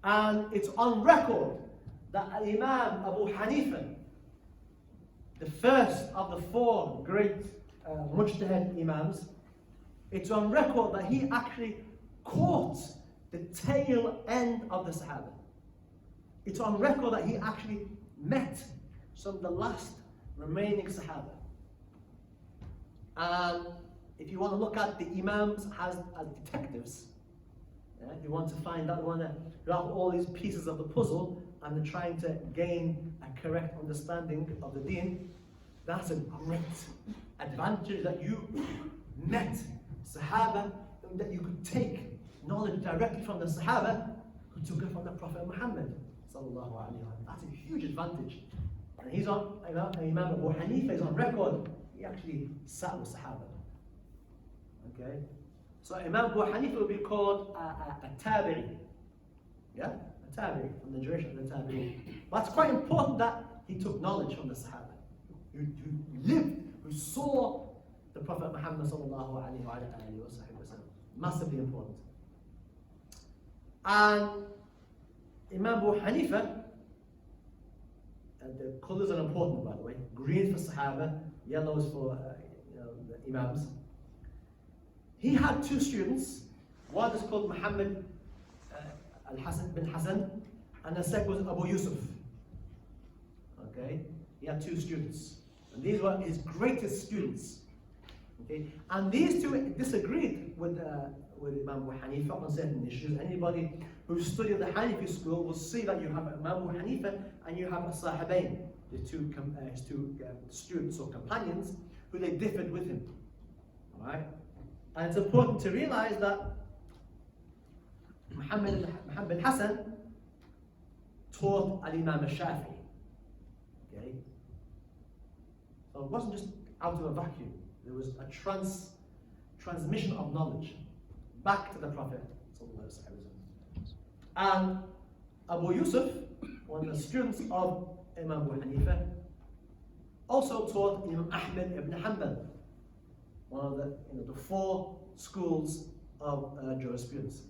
And it's on record that Imam Abu Hanifa the first of the four great mujtahid imams, it's on record that he actually caught the tail end of the Sahaba. It's on record that he actually met some of the last remaining Sahaba. And if you want to look at the imams as detectives, if you want to find out one who have all these pieces of the puzzle and they're trying to gain a correct understanding of the deen, that's a great advantage that you met Sahaba, and that you could take knowledge directly from the Sahaba who took it from the Prophet Muhammad. That's a huge advantage. And he's on, Imam Abu Hanifa is on record, he actually sat with Sahaba. Okay? So Imam Abu Hanifa would be called a tabi'i. Yeah? A tabi'i, from the generation of the tabi'i. But it's quite important that he took knowledge from the Sahaba, who lived, who saw the Prophet Muhammad sallallahu alayhi wa sallam. Massively important. And Imam Abu Hanifa, the colours are important, by the way. Green for Sahaba, yellows for the Imams. He had two students. One is called Muhammad al-Hasan bin Hassan, and the second was Abu Yusuf. Okay, he had two students, and these were his greatest students. Okay, and these two disagreed with Imam Abu Hanifa on certain issues. Anybody who studied the Hanafi school will see that you have Imam Abu Hanifa and you have a Sahabain, his two students or companions, who they differed with him. All right. And it's important to realize that Muhammad bin Hassan taught Al-Imam al-Shafi'i. Okay? So it wasn't just out of a vacuum. There was a transmission of knowledge back to the Prophet. And Abu Yusuf, one of the students of Imam Abu Hanifa, also taught Imam Ahmad ibn Hanbal, one of the four schools of jurisprudence.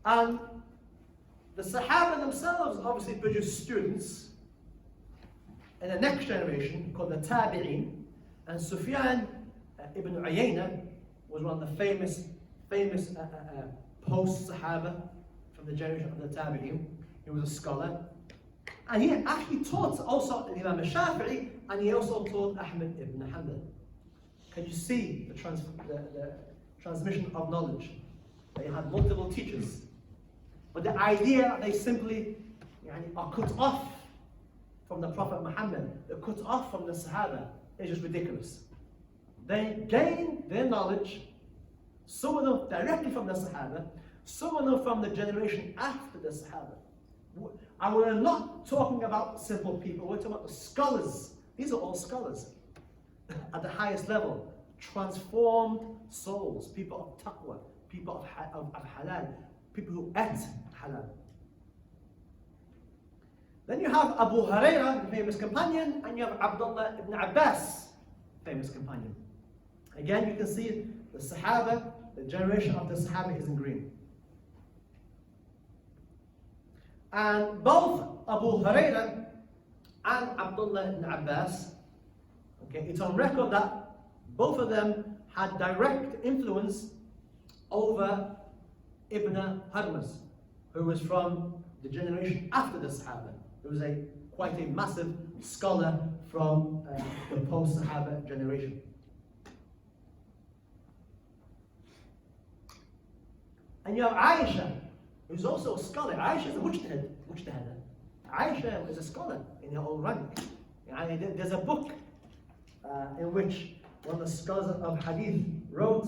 And the Sahaba themselves obviously produced students in the next generation called the Tabi'in, and Sufyan ibn Uyayna was one of the famous post-Sahaba from the generation of the Tabi'in. He was a scholar. And he actually taught also Imam al-Shafi'i, and he also taught Ahmad ibn Hanbal. Can you see the transmission of knowledge? They had multiple teachers. But the idea that they simply are cut off from the Prophet Muhammad, they're cut off from the Sahaba, is just ridiculous. They gain their knowledge, some of them directly from the Sahaba, some of them from the generation after the Sahaba. And we're not talking about simple people, we're talking about the scholars. These are all scholars at the highest level. Transformed souls, people of taqwa, people of halal, people who ate halal. Then you have Abu Hurairah, the famous companion, and you have Abdullah ibn Abbas, famous companion. Again, you can see the Sahaba, the generation of the Sahaba is in green. And both Abu Hurairah and Abdullah ibn Abbas, okay, it's on record that both of them had direct influence over Ibn Harmas, who was from the generation after the Sahaba. He was quite a massive scholar from the post-Sahaba generation. And you have Aisha, who's also a scholar. Aisha is a mujtahida. Aisha is a scholar in her own rank. There's a book in which one of the scholars of hadith wrote,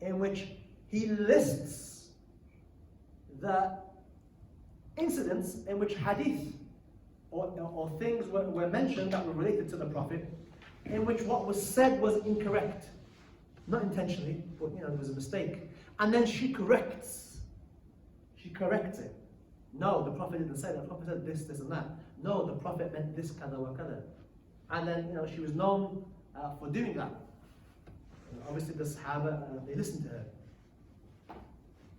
in which he lists the incidents in which hadith or things were mentioned that were related to the Prophet, in which what was said was incorrect. Not intentionally, but it was a mistake. And then she corrects it. No, the Prophet didn't say that. The Prophet said this, and that. No, the Prophet meant this, kada wa kada. And then, she was known for doing that. And obviously, the Sahaba, they listened to her.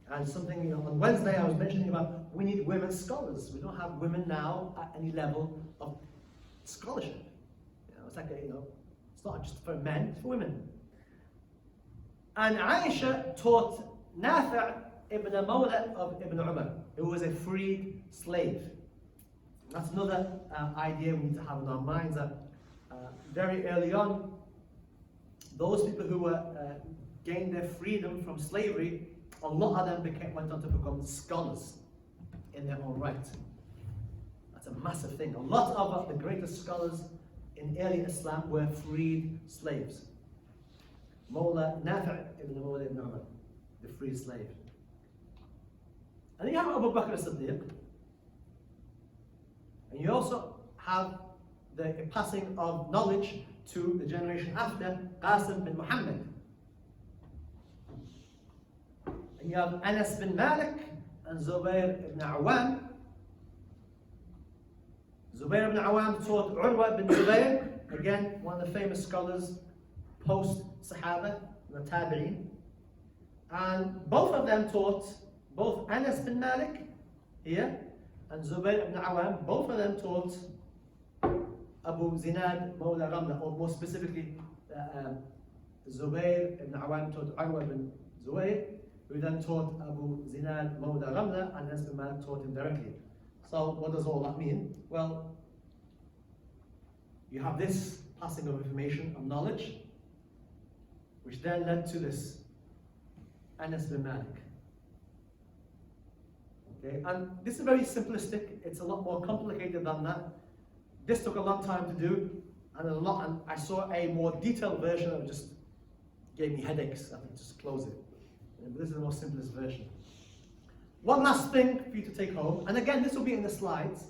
And something, on Wednesday I was mentioning about we need women scholars. We don't have women now at any level of scholarship. It's like it's not just for men, it's for women. And Aisha taught Nafi' ibn Mawla of Ibn Umar, who was a freed slave. That's another idea we need to have in our minds, that very early on, those people who were gained their freedom from slavery, a lot of them went on to become scholars in their own right. That's a massive thing. A lot of the greatest scholars in early Islam were freed slaves. Mawla Nafi' ibn Mawla ibn Umar, the freed slave. And you have Abu Bakr as-Siddiq. And you also have the passing of knowledge to the generation after, Qasim bin Muhammad. And you have Anas bin Malik and Zubayr ibn Awam. Zubayr ibn Awam taught Urwa bin Zubayr, again one of the famous scholars post-Sahaba, the Tabi'een. And both of them taught, both Anas bin Malik here and Zubayr ibn Awam, both of them taught Abu Zinad Mawla Ramla, or more specifically, Zubayr ibn Awam taught Urwa bin Zubayr, who then taught Abu Zinad Mawla Ramla, and Anas bin Malik taught him directly. So what does all that mean? Well, you have this passing of information, of knowledge, which then led to this Anas bin Malik. Okay, and this is very simplistic. It's a lot more complicated than that. This took a long time to do, and I saw a more detailed version that just gave me headaches. I think just close it. But this is the most simplest version. One last thing for you to take home, and again, this will be in the slides.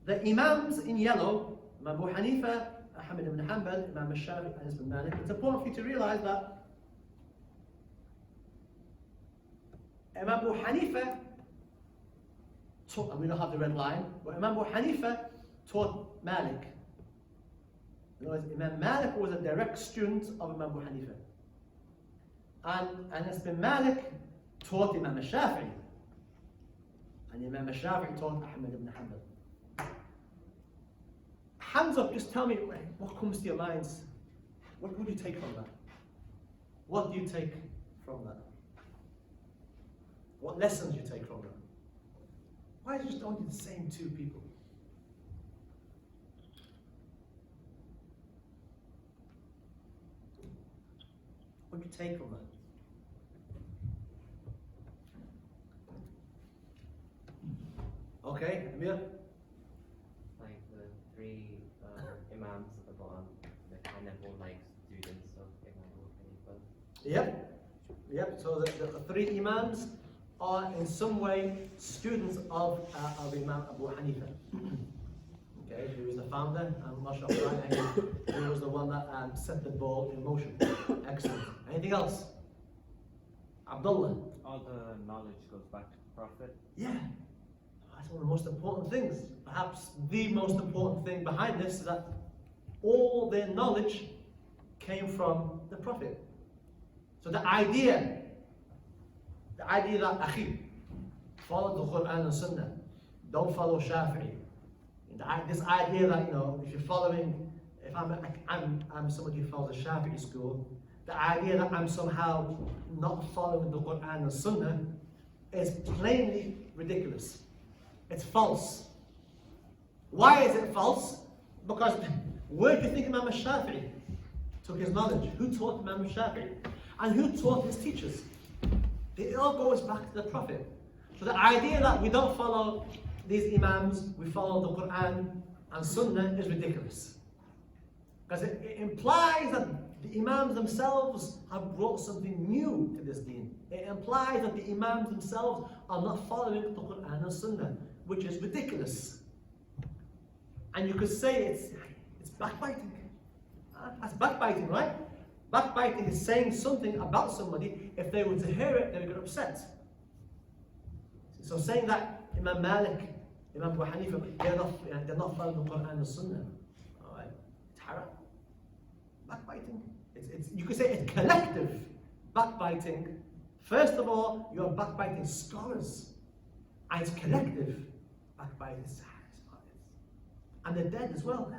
The Imams in yellow, Imam Abu Hanifa, Ahmad ibn Hanbal, Imam al-Shafi'i, Anas bin Malik. It's important for you to realize that Imam Abu Hanifa taught, and we don't have the red line, but Imam Abu Hanifa taught Malik. In other words, Imam Malik was a direct student of Imam Abu Hanifa. And Anas bin Malik taught Imam al-Shafi'i. And Imam al-Shafi'i taught Ahmad ibn Hanbal. Hands up, just tell me what comes to your minds. What would you take from that? What do you take from that? What lessons you take from that? Why is it just only the same two people? What do you take from that? Okay, Amir?
Like the three imams at the bottom, they're kind of all like students of Imam Abu Hanifa.
Yep. So the three imams are in some way students of Imam Abu Hanifa. Okay, he was the founder, and mashallah, he was the one that set the ball in motion. Excellent. Anything else? Abdullah?
All the knowledge goes back to the Prophet.
Yeah. That's one of the most important things. Perhaps the most important thing behind this is that all their knowledge came from the Prophet. So the idea that akhi, follow the Quran and Sunnah, don't follow Shafi'i. This idea that if you're following, if I'm somebody who follows the Shafi'i school, the idea that I'm somehow not following the Quran and Sunnah is plainly ridiculous. It's false. Why is it false? Because where do you think Imam al-Shafi'i took his knowledge? Who taught Imam al-Shafi'i? And who taught his teachers? It all goes back to the Prophet. So the idea that we don't follow these Imams, we follow the Quran and Sunnah is ridiculous. Because it implies that the Imams themselves have brought something new to this deen. It implies that the Imams themselves are not following the Quran and Sunnah, which is ridiculous. And you could say it's backbiting. That's backbiting, right? Backbiting is saying something about somebody. If they were to hear it, they would get upset. So saying that Imam Malik, Imam Abu Hanifa, they're not following the Quran and Sunnah. All right, it's haram. Backbiting. You could say it's collective backbiting. First of all, you're backbiting scholars, and it's collective backbiting. And they're dead as well.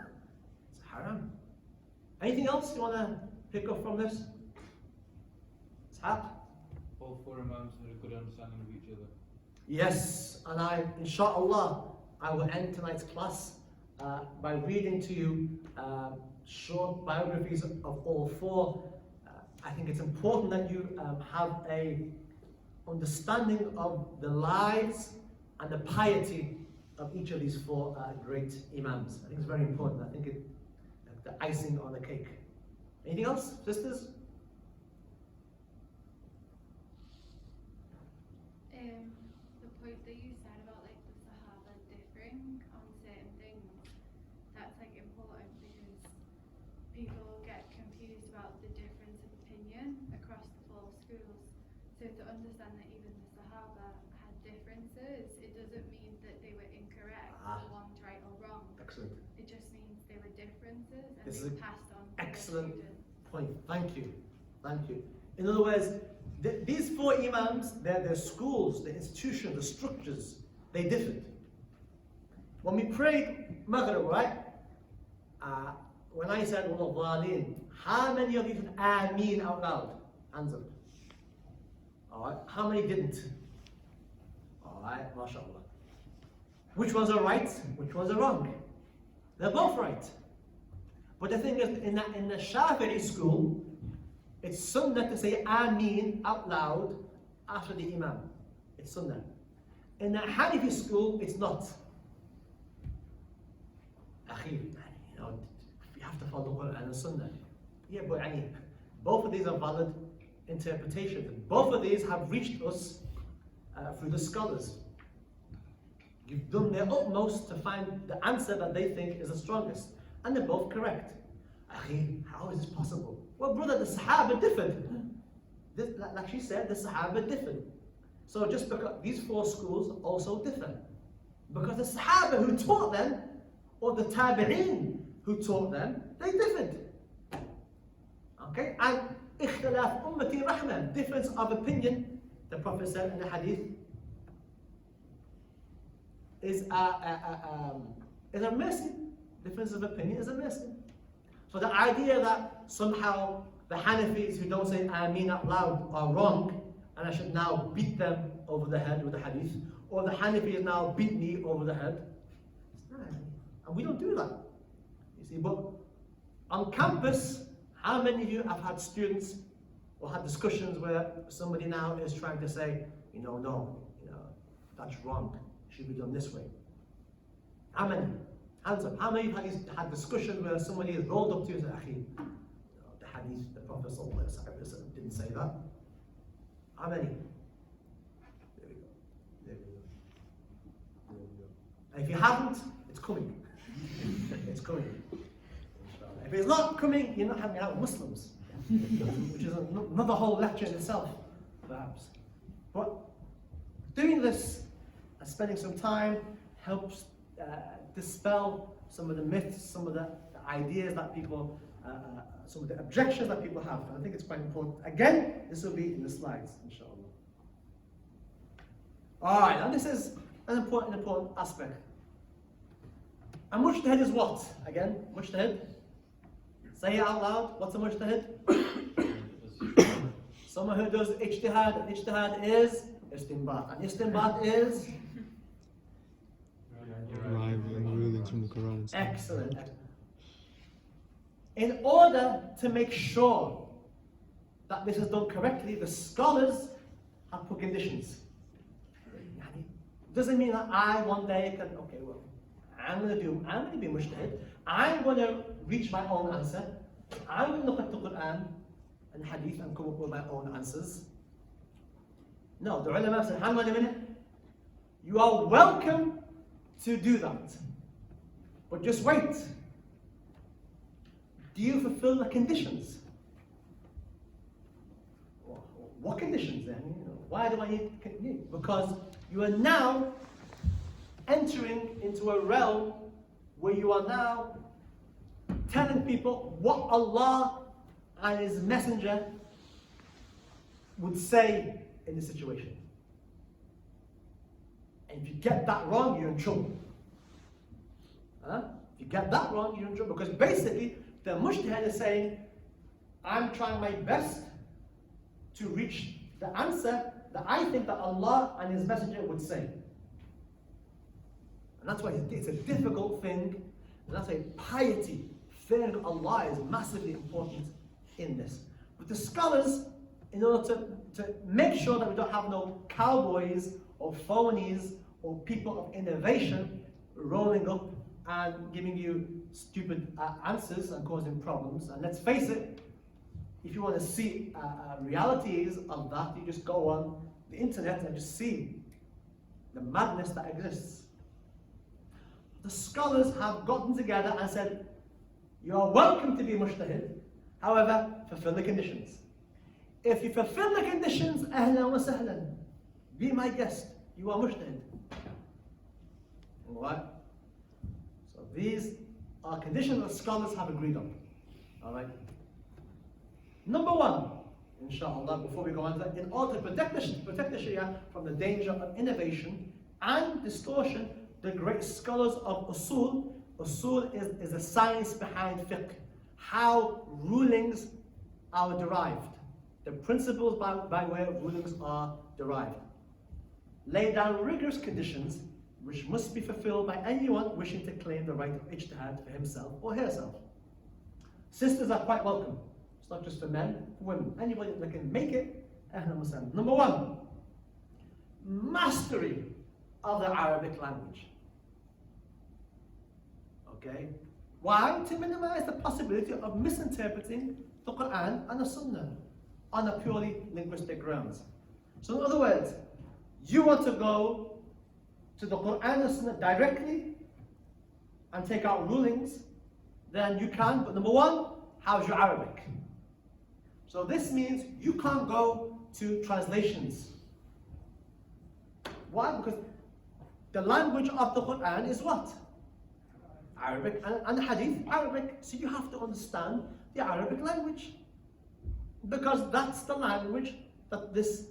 It's haram. Anything else you want to pick up from this? Ishaq?
All four imams had a good understanding of each other.
Yes, and inshallah, I will end tonight's class by reading to you short biographies of all four. I think it's important that you have a understanding of the lives and the piety of each of these four great imams. I think it's very important. I think it's the icing on the cake. Anything else, sisters?
The point that you said about like the Sahaba differing on certain things, that's like important because people get confused about the difference of opinion across the four schools. So to understand that even the Sahaba had differences, it doesn't mean that they were incorrect, or one's right or wrong.
Excellent.
It just means they were differences and
This
they
is
were passed on to their
excellent
students.
point. Thank you. Thank you. In other words, these four imams, their schools, the institutions, the structures, they differed. When we prayed Maghrib, right? When I said Wallah, how many of you said Ameen out loud? Hands up. Alright, how many didn't? Alright, mashallah. Which ones are right? Which ones are wrong? They're both right. But the thing is, in the Shafi'i school, it's sunnah to say Ameen out loud after the Imam. It's sunnah. In the Hanafi school, it's not. Akhi, you know, you have to follow Quran and Sunnah. Yeah, but both of these are valid interpretations. Both of these have reached us through the scholars. You've done their utmost to find the answer that they think is the strongest. And they're both correct. Akhi, how is this possible? Well, brother, the Sahaba differed. Like she said, the Sahaba differed. So just because these four schools also differ. Because the Sahaba who taught them, or the Tabi'een who taught them, they differed. Okay? And ikhtilaf ummati rahmah, difference of opinion, the Prophet said in the hadith, is a mercy. Difference of opinion is a mercy. So the idea that somehow the Hanafis who don't say Ameen out loud are wrong, and I should now beat them over the head with the hadith, or the Hanafis now beat me over the head, and we don't do that. You see, but on campus, how many of you have had students or had discussions where somebody now is trying to say, no, that's wrong, it should be done this way? How many? Hands up. How many of you had discussions where somebody has rolled up to you and said, Akhi, the hadith, the Prophet ﷺ didn't say that? How many? There we go. There we go. There we go. And if you haven't, it's coming. It's coming. If it's not coming, you're not hanging out with Muslims, which is another whole lecture in itself, perhaps. But doing this and spending some time helps dispel some of the myths, some of the ideas that people, some of the objections that people have. And I think it's quite important. Again, this will be in the slides, inshallah. Alright, and this is an important aspect. And mujtahid is what? Again, mujtahid? Say it out loud. What's a mujtahid? Someone who does ijtihad. And ijtihad is istinbat. And istinbat is?
Deriving rulings from the Quran and Sunnah.
Excellent. In order to make sure that this is done correctly, the scholars have put conditions. Doesn't mean that I one day can, okay, well, I'm going to be mujtahid. I'm going to reach my own answer. I'm going to look at the Quran and Hadith and come up with my own answers. No, the ulama said, hang on a minute. You are welcome to do that. But just wait. Do you fulfill the conditions? What conditions then? Why do I need? Because you are now entering into a realm where you are now telling people what Allah and His Messenger would say in this situation. And if you get that wrong, you're in trouble. Huh? If you get that wrong, you're in trouble. Because basically, the mujtahid is saying, I'm trying my best to reach the answer that I think that Allah and His Messenger would say. And that's why it's a difficult thing. And that's why piety, fearing Allah, is massively important in this. But the scholars, in order to make sure that we don't have no cowboys or phonies or people of innovation rolling up and giving you stupid answers and causing problems. And let's face it, if you want to see realities of that, you just go on the internet and just see the madness that exists. The scholars have gotten together and said, you are welcome to be mujtahid, however, fulfill the conditions. If you fulfill the conditions, ahlan wa sahlan, be my guest, you are mujtahid. Alright? So these are conditions that scholars have agreed on. Alright? Number one, inshallah, before we go on to that, in order to protect the Sharia from the danger of innovation and distortion, the great scholars of usul is the science behind fiqh, how rulings are derived, the principles by where rulings are derived. Lay down rigorous conditions which must be fulfilled by anyone wishing to claim the right of ijtihad for himself or herself. Sisters are quite welcome. It's not just for men, for women. Anybody that can make it, ahlan wa sahlan. Number one, mastery of the Arabic language. Okay? Why? To minimize the possibility of misinterpreting the Quran and the Sunnah on a purely linguistic grounds. So in other words, you want to go to the Quran and Sunnah directly and take out rulings, then you can, but number one, how's your Arabic? So this means you can't go to translations. Why? Because the language of the Quran is what? Arabic, and Hadith, Arabic. So you have to understand the Arabic language. Because that's the language that this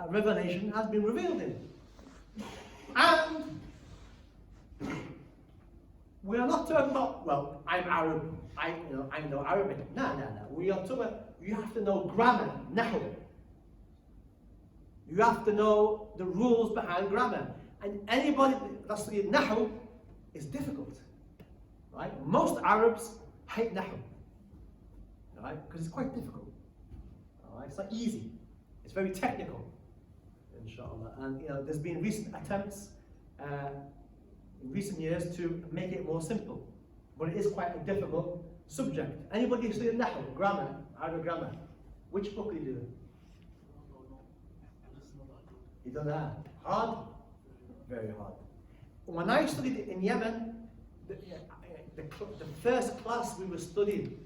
revelation has been revealed in. And we are not talking about, well, I'm Arab, I know Arabic. No. We are talking about, you have to know grammar, nahu. You have to know the rules behind grammar. And anybody that's studied nahu is difficult. Right? Most Arabs hate nahu. Right? Because it's quite difficult. Alright? It's not easy. It's very technical. Inshallah. And there's been recent attempts in recent years to make it more simple. But it is quite a difficult subject. Anybody who studied nahu, grammar, Arabic grammar, which book did you do? You done that? Hard? Very hard. When I studied in Yemen, the first class we were studying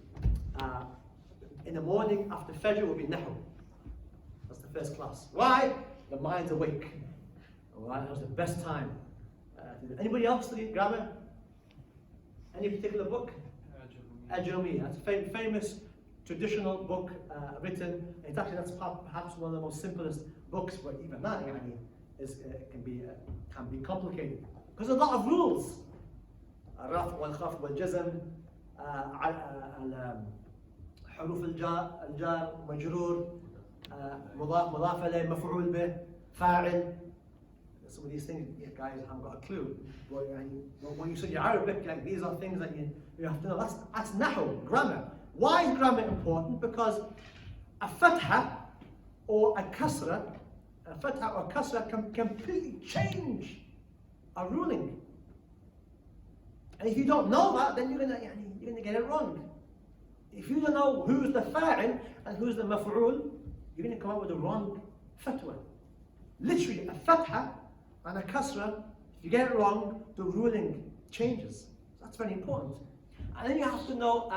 in the morning after Fajr would be Nahu. That's the first class. Why? The mind's awake. Alright, that was the best time. Anybody else study grammar? Any particular book? Ajami. That's a famous traditional book written. It's actually that's perhaps one of the most simplest books, but even that can be complicated because there's a lot of rules. الرفع والخفض والجزم حروف الجار مجرور مضاف إليه مفعول به فاعل. Some of these things, you guys haven't got a clue. But when you study Arabic, like these are things that you have to know. That's nahu, grammar. Why is grammar important? Because a fatha or a kasra can completely change a ruling. And if you don't know that, then you're gonna get it wrong. If you don't know who's the fa'il and who's the maf'ul, you're gonna come up with the wrong fatwa. Literally, a fatha and a kasra, if you get it wrong, the ruling changes. That's very important. And then you have to know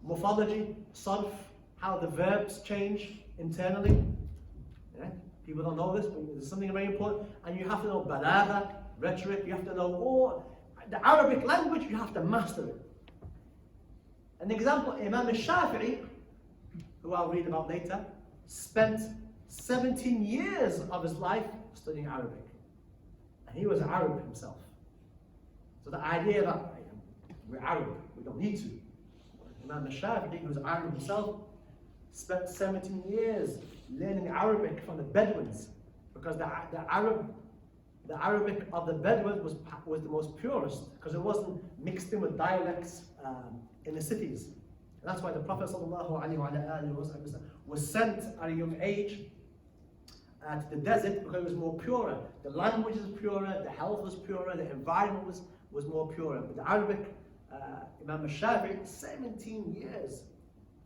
morphology, sarf, how the verbs change internally. Yeah? People don't know this, but there's something very important. And you have to know balagha, rhetoric, you have to know all the Arabic language, you have to master it. An example, Imam al-Shafi'i, who I'll read about later, spent 17 years of his life studying Arabic. And he was Arab himself. So the idea that We're Arab, we don't need to. Imam al-Shafi'i, who was Arab himself, spent 17 years learning Arabic from the Bedouins, because the Arabic of the Bedouins was the most purest, because it wasn't mixed in with dialects in the cities. And that's why the Prophet ﷺ was sent at a young age to the desert, because it was more purer. The language was purer, the health was purer, the environment was more purer. But the Arabic, Imam al-Shafi'i, 17 years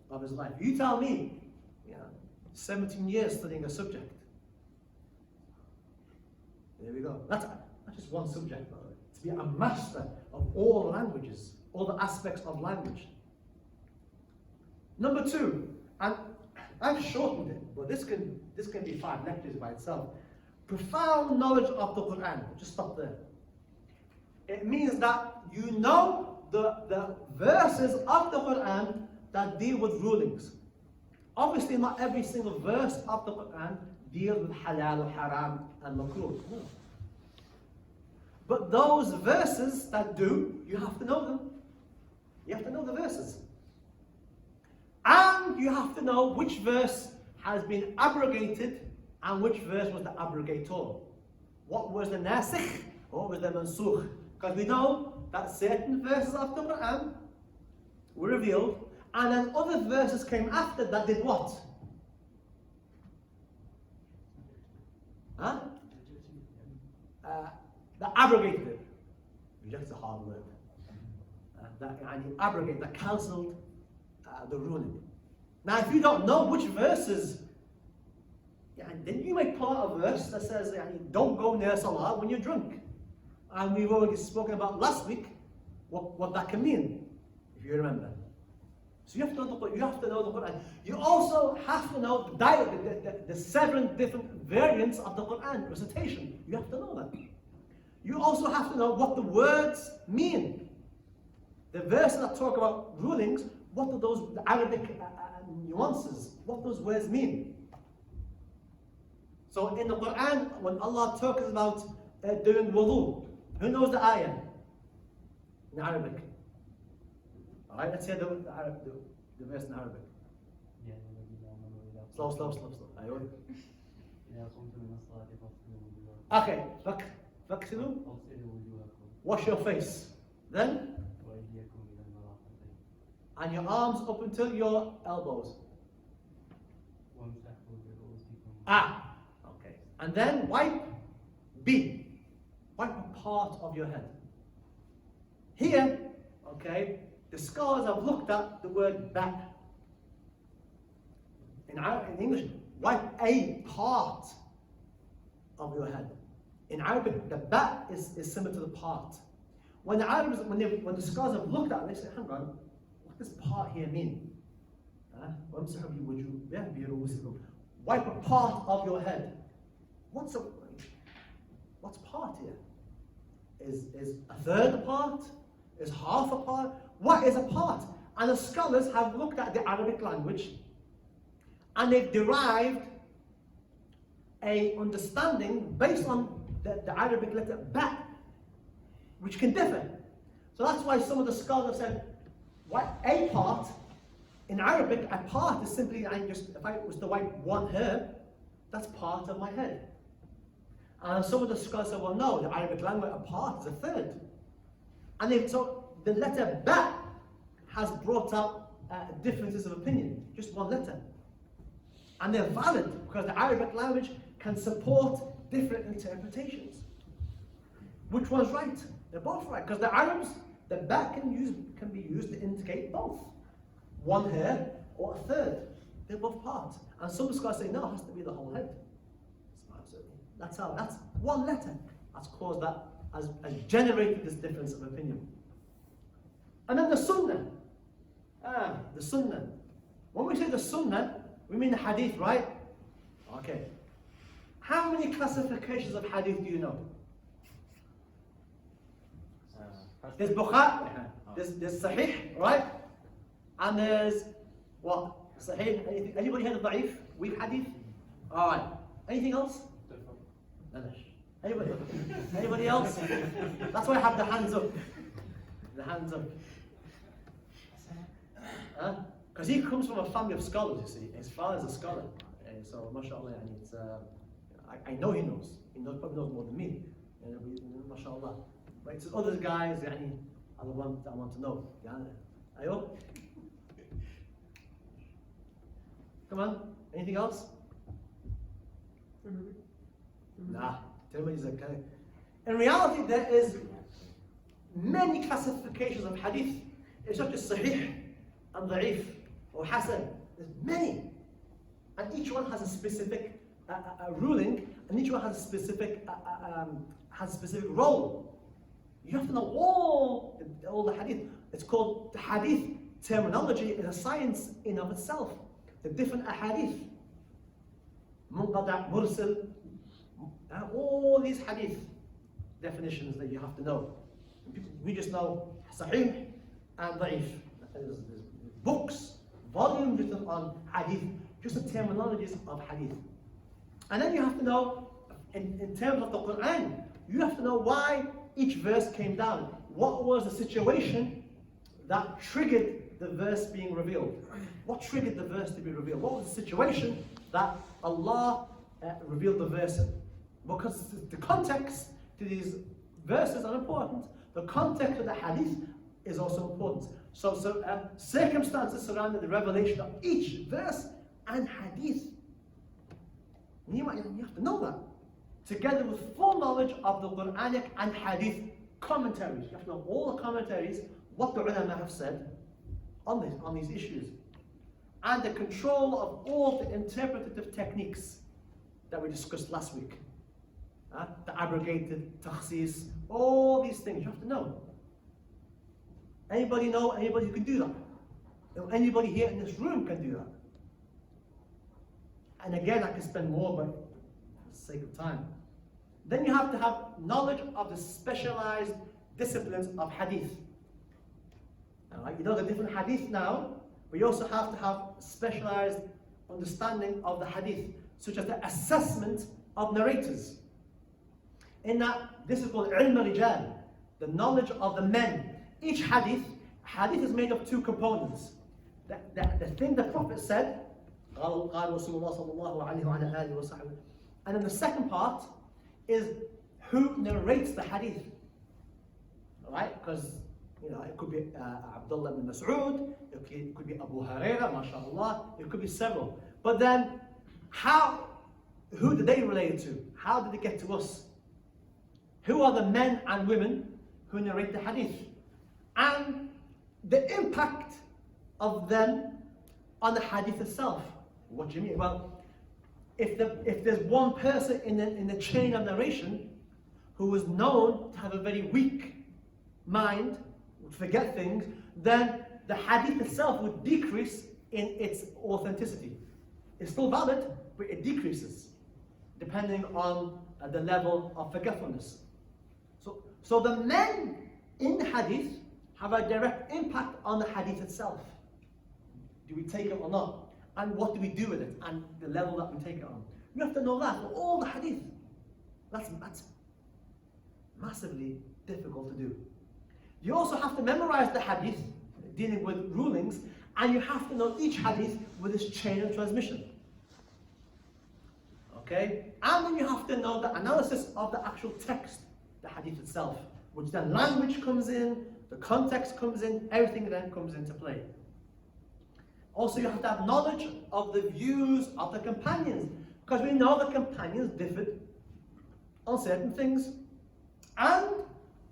of his life. You tell me, 17 years studying a subject. There we go. That's just one subject, by the way. To be a master of all languages, all the aspects of language. Number 2, and I've shortened it, but this can be 5 lectures by itself. Profound knowledge of the Quran. Just stop there. It means that you know the verses of the Quran that deal with rulings. Obviously, not every single verse of the Quran deals with halal, haram, and makruh. No. But those verses that do, you have to know them. You have to know the verses. And you have to know which verse has been abrogated and which verse was the abrogator. What was the nasikh, what was the mansukh? Because we know that certain verses of the Quran were revealed, and then other verses came after that did what? Huh? That abrogated it. Reject's a hard word. That cancelled the ruling. Now, if you don't know which verses, then you may pull out a verse that says, don't go near Salah when you're drunk. And we've already spoken about last week what that can mean, if you remember. So you have to know the Quran. You also have to know the 7 different variants of the Quran recitation. You have to know that. You also have to know what the words mean. The verses that talk about rulings, what do the Arabic nuances, what those words mean. So in the Quran, when Allah talks about doing wudu, who knows the ayah in Arabic? Alright, let's hear the verse in Arabic. Slow. Ayun. Okay, فاغسلوا. Wash your face. Then? And your arms up until your elbows. Okay. And then wipe B. Wipe a part of your head. Here, okay, the scholars have looked at the word back. In English, wipe a part of your head. In Arabic, the back is similar to the part. When the Arabs, when the scholars have looked at it, they say, hang on, what does part here mean? Wipe a part of your head. What's part here? Is a third a part? Is half a part? What is a part? And the scholars have looked at the Arabic language and they've derived a understanding based on the Arabic letter ba, which can differ. So that's why some of the scholars have said, what a part, in Arabic, a part is simply, if I was to wipe one hair, that's part of my head. And some of the scholars said, well no, the Arabic language, a part is a third. And so the letter ba has brought out differences of opinion, just one letter. And they're valid because the Arabic language can support different interpretations. Which one's right? They're both right, because the Arabs, the ba can be used to indicate both. One hair or a third. They're both parts. And some scholars say, no, it has to be the whole head. That's one letter that's caused that, has generated this difference of opinion. And then the Sunnah. The Sunnah. When we say the Sunnah, we mean the Hadith, right? Okay. How many classifications of Hadith do you know? There's Bukhari, there's Sahih, right? And there's what? Sahih. Anybody heard of Da'if? Weak Hadith? Alright. Anything else? Anybody else? That's why I have the hands up. The hands up. Because he comes from a family of scholars, you see. His father's a scholar. So, mashallah, and it's, I know he knows. He knows, probably knows more than me. Mashallah. But it's other guys, yani, I want to know. Ayo? Come on. Anything else? Nah. Tirmidhi is okay. In reality, there is many classifications of hadith. It's not just sahih and da'if or hasan. There's many. And each one has a specific ruling, and each one has a specific role. You have to know all the hadith. It's called the hadith terminology is a science in of itself. The different ahadith, munqada', mursal, all these hadith definitions that you have to know. We just know sahih and da'if. There's books, volumes written on hadith, just the terminologies of hadith. And then you have to know, in terms of the Quran, you have to know why each verse came down. What was the situation that triggered the verse being revealed? What triggered the verse to be revealed? What was the situation that Allah revealed the verse in? Because the context to these verses are important. The context of the hadith is also important. So circumstances surrounding the revelation of each verse and hadith. You have to know that. Together with full knowledge of the Quranic and hadith commentaries. You have to know all the commentaries, what the ulama have said on these issues. And the control of all the interpretative techniques that we discussed last week. The abrogated, takhsis, all these things you have to know. Anybody know anybody who can do that? Anybody here in this room can do that. And again, I can spend more, but for the sake of time. Then you have to have knowledge of the specialized disciplines of hadith. Alright, you know the different hadith now, but you also have to have specialized understanding of the hadith, such as the assessment of narrators. In that, this is called ilm rijal, the knowledge of the men. Each hadith is made of two components. The thing the Prophet said, and then the second part is who narrates the hadith. Right? Because it could be Abdullah ibn Mas'ud, it could be Abu Huraira, mashallah, it could be several. But then, who did they relate to? How did it get to us? Who are the men and women who narrate the hadith? And the impact of them on the hadith itself. What do you mean? Well, if there's one person in the chain of narration who was known to have a very weak mind, would forget things, then the hadith itself would decrease in its authenticity. It's still valid, but it decreases depending on the level of forgetfulness. So the men in the hadith have a direct impact on the hadith itself. Do we take it or not? And what do we do with it? And the level that we take it on. You have to know that for all the hadith. That's massively difficult to do. You also have to memorize the hadith, dealing with rulings, and you have to know each hadith with its chain of transmission. Okay? And then you have to know the analysis of the actual text, the hadith itself, which then language comes in, the context comes in, everything then comes into play. Also, you have to have knowledge of the views of the companions, because we know the companions differed on certain things, and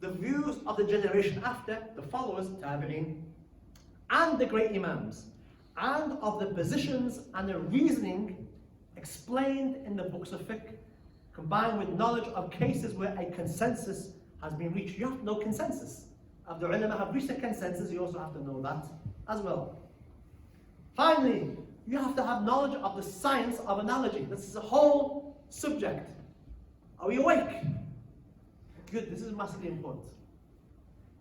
the views of the generation after, the followers, tabi'in, and the great imams, and of the positions and the reasoning explained in the books of fiqh, combined with knowledge of cases where a consensus has been reached. You have to know consensus. If the ulama have reached a consensus, you also have to know that as well. Finally, you have to have knowledge of the science of analogy. This is a whole subject. Are we awake? Good, this is massively important.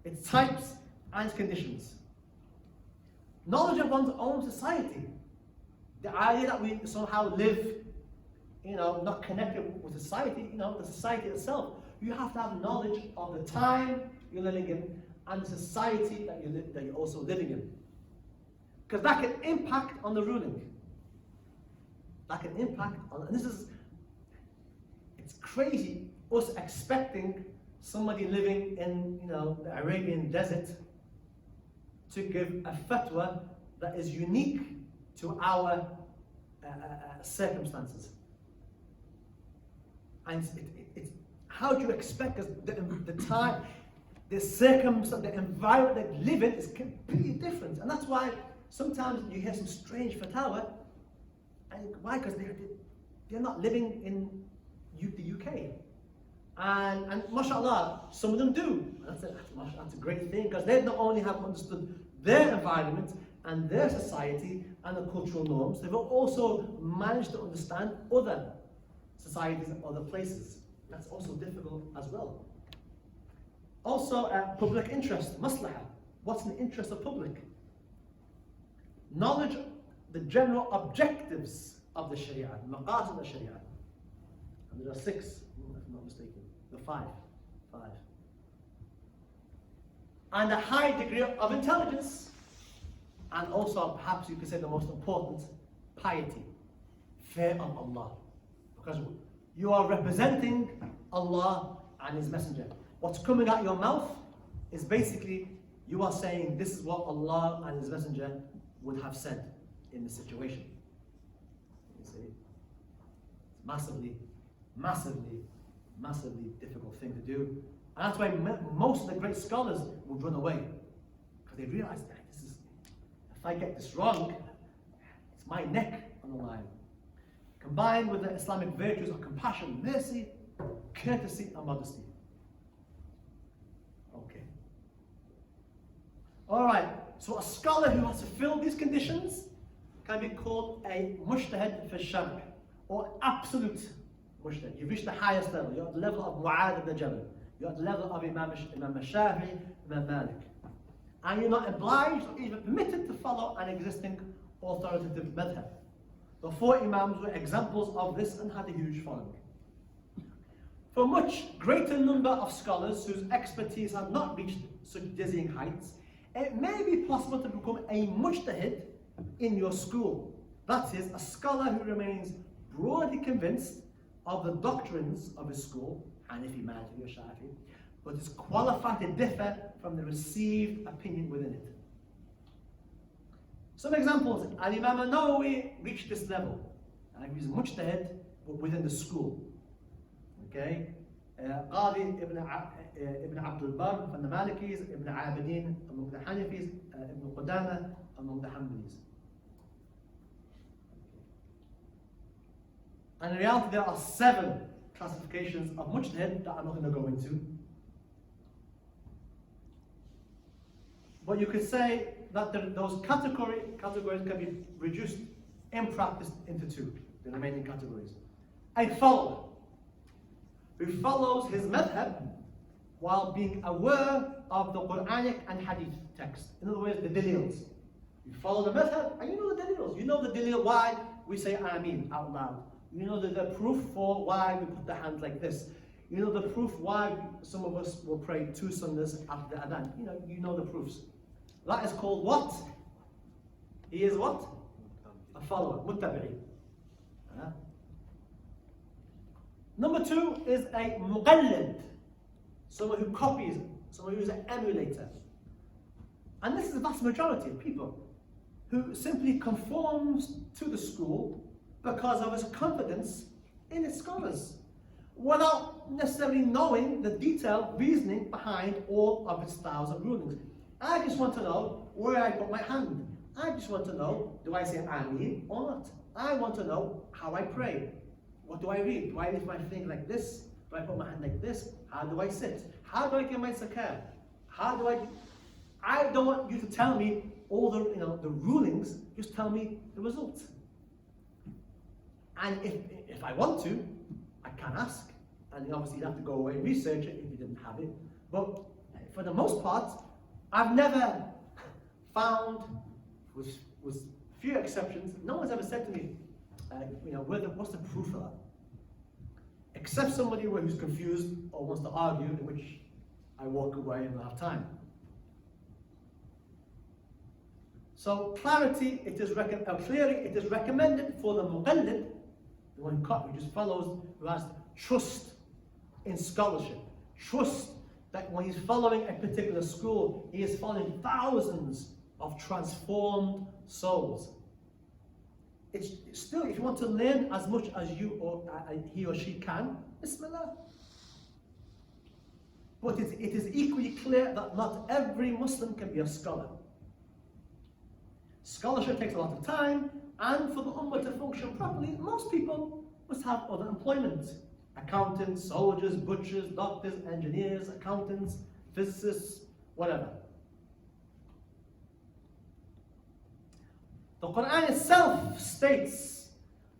Its types and its conditions. Knowledge of one's own society. The idea that we somehow live, not connected with society, the society itself. You have to have knowledge of the time you're living in and the society that you're also living in. Because that can impact on the ruling. That can impact on, and it's crazy us expecting somebody living in, the Arabian desert to give a fatwa that is unique to our circumstances. And it's how do you expect? Because the time, the circumstance, the environment they live in is completely different, and that's why sometimes you hear some strange fatwa. And why? Because they're not living in the UK, and mashallah, some of them do. That's a great thing, because they not only have understood their environment and their society and the cultural norms, they've also managed to understand other societies and other places. That's also difficult as well. Also, public interest, maslaha. What's in the interest of public? Knowledge, the general objectives of the Sharia, maqasid of the Sharia. And there are 6, if I'm not mistaken. The 5. And a high degree of intelligence. And also, perhaps you could say the most important, piety, fear of Allah. Because you are representing Allah and His Messenger. What's coming out your mouth is basically, you are saying this is what Allah and His Messenger would have said in this situation. You see? It's massively difficult thing to do. And that's why most of the great scholars would run away. Because they realize that if I get this wrong, it's my neck on the line. Combined with the Islamic virtues of compassion, mercy, courtesy, and modesty. Okay. Alright, so a scholar who has to fill these conditions can be called a mujtahid fi shar', or absolute mujtahid. You've reached the highest level. You're at the level of Mu'adh ibn Jabal. You're at the level of Imam Shafi'i, Imam Malik. And you're not obliged or even permitted to follow an existing authoritative madhab. The 4 Imams were examples of this and had a huge following. For a much greater number of scholars whose expertise has not reached such dizzying heights, it may be possible to become a mujtahid in your school. That is, a scholar who remains broadly convinced of the doctrines of his school, Hanafi, Maliki or Shafi'i, but is qualified to differ from the received opinion within it. Some examples: Al-Imam al-Nawawi reached this level. He was a mujtahid within the school. Okay? Qadi Ibn Abdul Bar from the Malikis, Ibn Abidin among the Hanafis, Ibn Qudama among the Hanbalis. And in reality, there are 7 classifications of mujtahid that I'm not going to go into. But you could say that those categories can be reduced in practice into 2, the remaining categories. A follower who follows his madhab while being aware of the Quranic and Hadith text. In other words, the dalils. You follow the madhab and you know the dalils. You know the dalil why we say Ameen out loud. You know the proof for why we put the hands like this. You know the proof why some of us will pray 2 sunnahs after the adhan. You know the proofs. That is called what? He is what? A follower, muttabi'i. Number 2 is a muqallid, someone who copies, someone who is an emulator. And this is the vast majority of people who simply conforms to the school because of his confidence in its scholars, without necessarily knowing the detailed reasoning behind all of its styles and rulings. I just want to know where I put my hand. I just want to know, do I say Ameen or not? I want to know how I pray. What do I read? Do I lift my finger like this? Do I put my hand like this? How do I sit? How do I get my zakah? How do I don't want you to tell me all the the rulings. Just tell me the results. And if I want to, I can ask. And obviously you'd have to go away and research it if you didn't have it. But for the most part, I've never found, with few exceptions, no one's ever said to me, what's the proof of that? Except somebody who's confused or wants to argue, in which I walk away and don't have time. So clarity, clearing, it is recommended for the muqallid, the one who just follows, who has trust in scholarship, trust that when he's following a particular school, he is following thousands of transformed souls. It's still, if you want to learn as much as you or he or she can, Bismillah. But it is equally clear that not every Muslim can be a scholar. Scholarship takes a lot of time, and for the ummah to function properly, most people must have other employment. Accountants, soldiers, butchers, doctors, engineers, accountants, physicists, whatever. The Quran itself states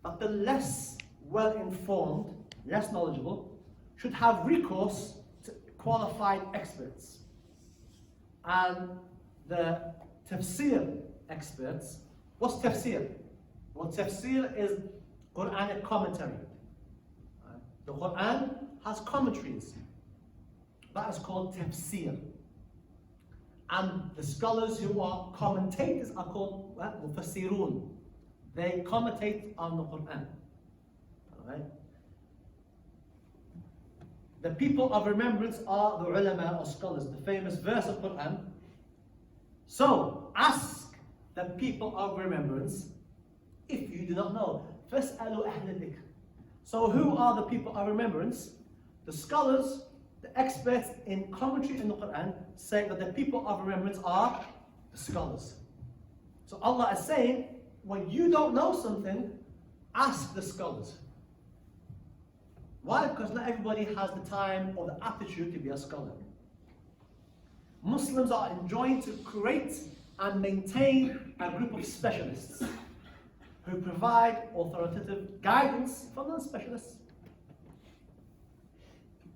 that the less well-informed, less knowledgeable, should have recourse to qualified experts. And the tafsir experts, what's tafsir? Well, tafsir is Quranic commentary. The Quran has commentaries. That is called tafsir. And the scholars who are commentators are called mufassirun. They commentate on the Quran. Alright? The people of remembrance are the ulama or scholars. The famous verse of Quran. So ask the people of remembrance if you do not know. فَاسْأَلُوا أَهْلَ الذِّكْرِ. So who are the people of remembrance? The scholars, the experts in commentary in the Quran say that the people of remembrance are the scholars. So Allah is saying, when you don't know something, ask the scholars. Why? Because not everybody has the time or the aptitude to be a scholar. Muslims are enjoined to create and maintain a group of specialists who provide authoritative guidance for non-specialists.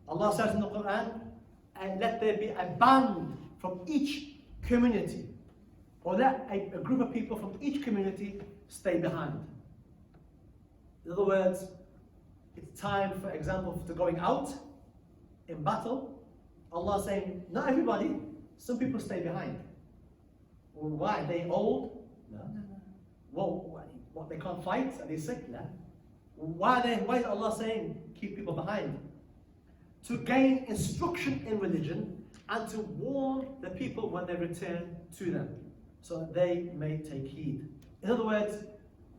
Allah says in the Quran, and let there be a band from each community, or let a group of people from each community stay behind. In other words, it's time, for example, for going out in battle. Allah is saying, not everybody, some people stay behind. Well, why? Are they old? No. Well, what, they can't fight? Are they sick? No. Why is Allah saying keep people behind? To gain instruction in religion and to warn the people when they return to them, so that they may take heed. In other words,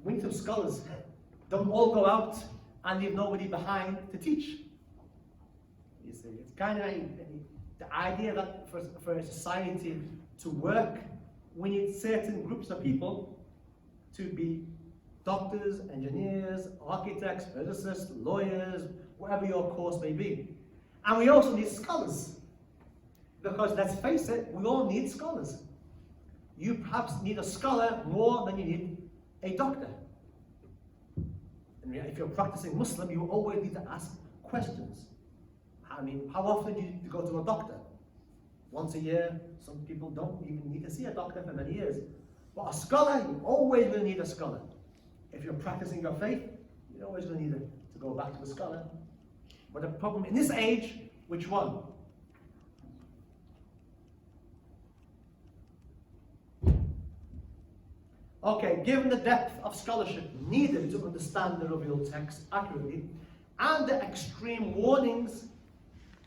we need some scholars. Don't all go out and leave nobody behind to teach. You see, it's kind of the idea that for a society to work, we need certain groups of people to be doctors, engineers, architects, physicists, lawyers, whatever your course may be. And we also need scholars. Because let's face it, we all need scholars. You perhaps need a scholar more than you need a doctor. And if you're practicing Muslim, you always need to ask questions. I mean, how often do you go to a doctor? Once a year. Some people don't even need to see a doctor for many years. But a scholar, you always will need a scholar. If you're practicing your faith, you're always going to need to go back to a scholar. But the problem in this age, which one? Okay, given the depth of scholarship needed to understand the revealed text accurately, and the extreme warnings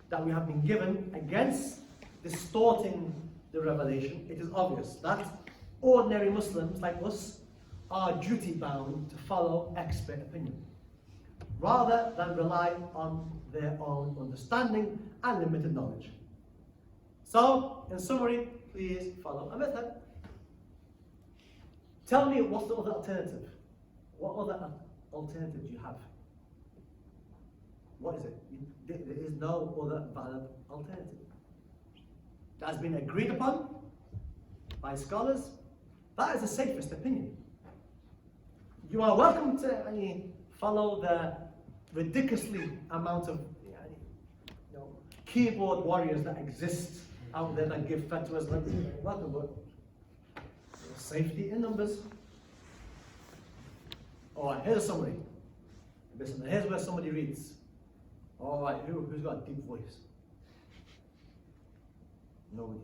that we have been given against distorting the revelation, it is obvious that ordinary Muslims like us are duty bound to follow expert opinion, rather than rely on their own understanding and limited knowledge. So, in summary, please follow a method. Tell me, what's the other alternative? What other alternative do you have? What is it? There is no other valid alternative. That has been agreed upon by scholars. That is the safest opinion. You are welcome to follow the ridiculously amount of keyboard warriors that exist out there that give fatwas. Welcome, but safety in numbers. Alright, here's a summary. Listen, here's where somebody reads. Alright, who's got a deep voice? Nobody.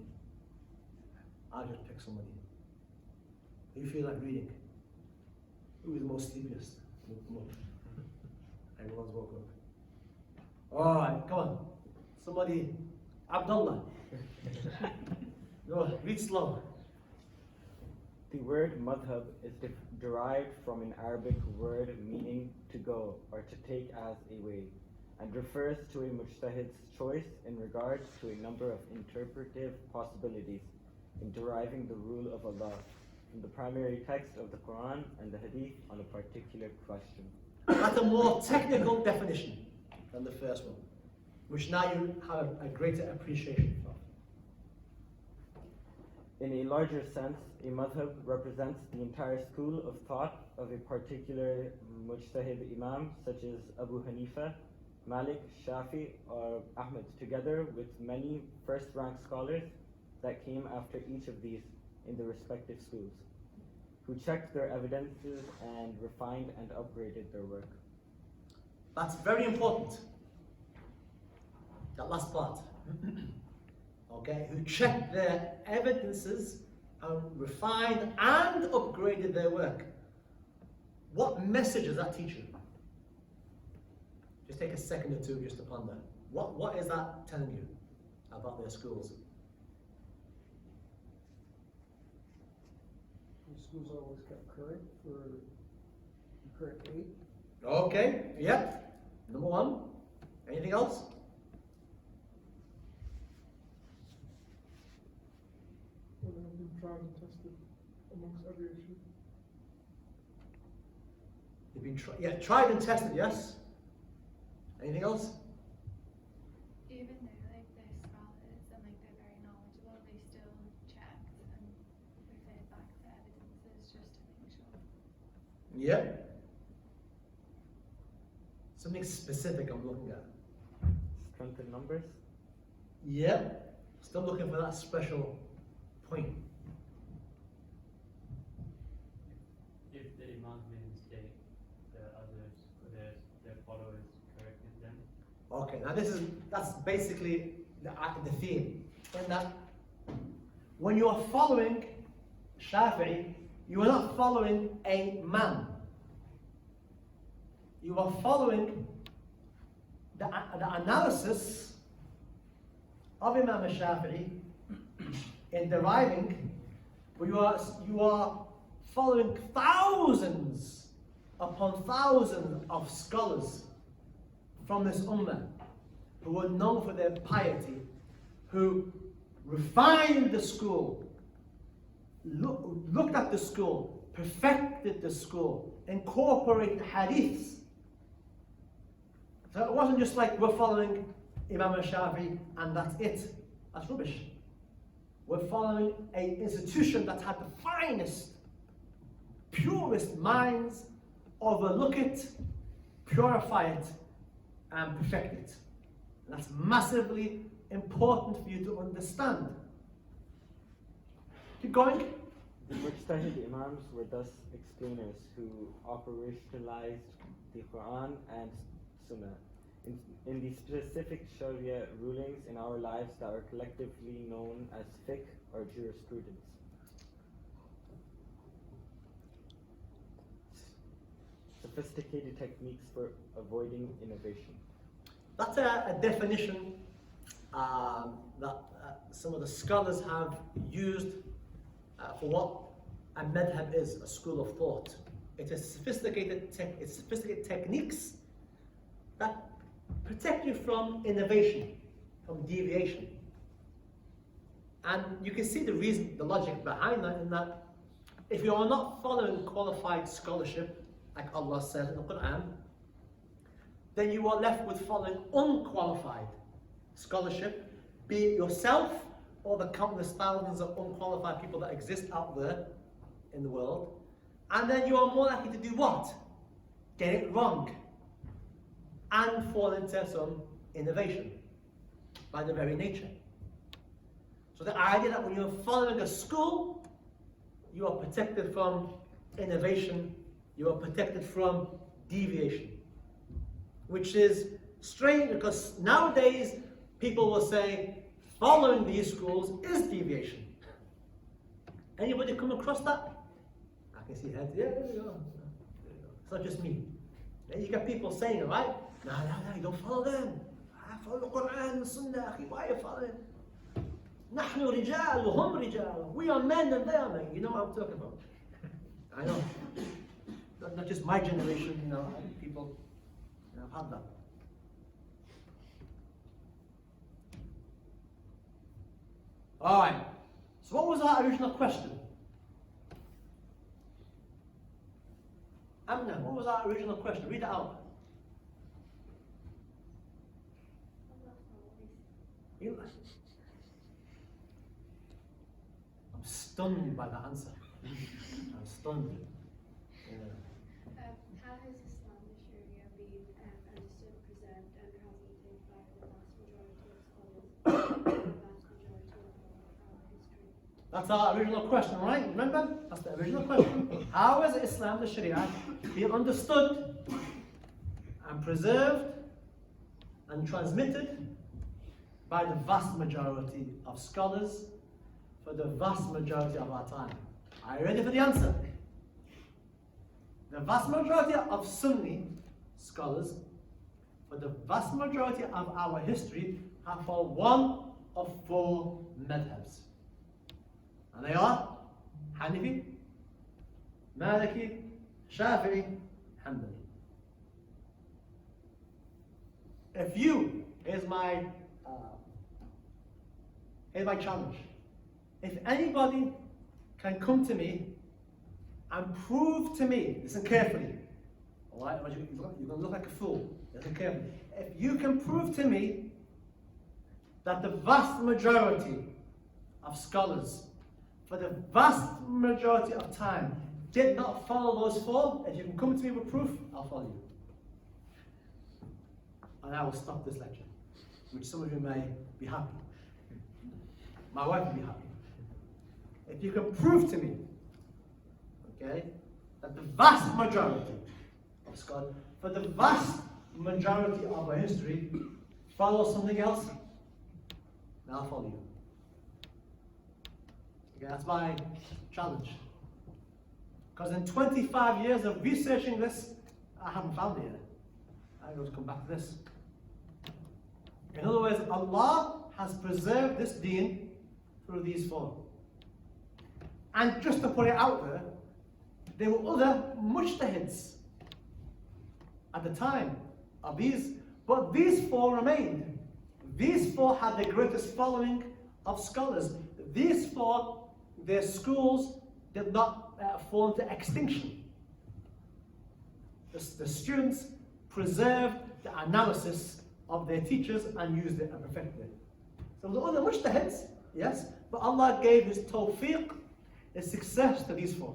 I'll just pick somebody. Who feel like reading? Who is the most sleepiest? Come on. Everyone's woke up. Alright, come on. Somebody, Abdullah. Go, read slow.
The word madhab is derived from an Arabic word meaning to go or to take as a way, and refers to a mujtahid's choice in regards to a number of interpretive possibilities in deriving the rule of Allah from the primary text of the Quran and the Hadith on a particular question.
That's a more technical definition than the first one, which now you have a greater appreciation for.
In a larger sense, a madhab represents the entire school of thought of a particular mujtahid imam, such as Abu Hanifa, Malik, Shafi, or Ahmed, together with many first-rank scholars that came after each of these in the respective schools, who checked their evidences and refined and upgraded their work.
That's very important. That last part. Okay, who checked their evidences and refined and upgraded their work. What message does that teach you? Just take a second or two just to ponder. What is that telling you about their schools?
The schools are always kept current for the current age.
Okay, yep. Number one. Anything else?
Well, they have been tried and tested amongst every issue.
They've been tried and tested, yes. Anything else?
Even though like they're scholars and like they're very knowledgeable, they still checked and referred back to evidences just to make sure.
Yeah. Something specific I'm looking at.
Strength in numbers?
Yeah. Still looking for that special point.
If the imam made a mistake, the others, their followers corrected them.
Okay, now that's basically the theme. In that when you are following Shafi'i, you are not following a man. You are following the analysis of Imam Shafi'i in deriving, but you are following thousands upon thousands of scholars from this ummah who were known for their piety, who refined the school, looked at the school, perfected the school, incorporated hadiths. So it wasn't just like we're following Imam Shafi and that's it. That's rubbish. We're following an institution that had the finest, purest minds, overlook it, purify it, and perfect it. And that's massively important for you to understand. Keep going.
The mujtahid imams were thus explainers who operationalized the Quran and Sunnah in the specific Sharia rulings in our lives that are collectively known as fiqh or jurisprudence. Sophisticated techniques for avoiding innovation.
That's a definition that some of the scholars have used for what a madhab is, a school of thought. It is sophisticated techniques that protect you from innovation, from deviation. And you can see the reason, the logic behind that, in that if you are not following qualified scholarship, like Allah says in the Quran, then you are left with following unqualified scholarship, be it yourself or the countless thousands of unqualified people that exist out there in the world. And then you are more likely to do what? Get it wrong and fall into some innovation by the very nature. So the idea that when you're following a school, you are protected from innovation, you are protected from deviation. Which is strange because nowadays people will say following these schools is deviation. Anybody come across that? can see heads. Yeah, there we go. It's not just me. Yeah, you get people saying it, right? No, you don't follow them. Follow the Quran and Sunnah. Why are you following? نحن رجال وهم رجال. We are men and they are men. You know what I'm talking about. I know. Not just my generation, you know, people have had that. Alright. So what was our original question? Amna, what was our original question? Read it out. I'm stunned by the answer. I'm stunned. Yeah.
How has Islam, the Sharia, been understood, preserved, and transmitted by the vast majority of scholars, the vast majority of our history?
That's our original question, right? Remember? That's the original question. How has Islam, the Sharia, been understood and preserved and transmitted by the vast majority of scholars for the vast majority of our time? Are you ready for the answer? The vast majority of Sunni scholars for the vast majority of our history have followed one of four madhabs. And they are Hanafi, Maliki, Shafi'i, Hanbali. If you, here's my challenge. If anybody can come to me and prove to me, listen carefully, alright, you're going to look like a fool, listen carefully. If you can prove to me that the vast majority of scholars for the vast majority of time did not follow those four, if you can come to me with proof, I'll follow you. And I will stop this lecture, which some of you may be happy. My wife will be happy. If you can prove to me, okay, that the vast majority of scholars, for the vast majority of our history, follow something else, then I'll follow you. Okay, that's my challenge. Because in 25 years of researching this, I haven't found it yet. I always come back to this. In other words, Allah has preserved this deen through these four. And just to put it out there were other mujtahids at the time of these, but these four remained. These four had the greatest following of scholars. These four, their schools did not fall into extinction. The students preserved the analysis of their teachers and used it and perfected it. So there were other mujtahids, yes, but Allah gave His tawfiq, His success to these four.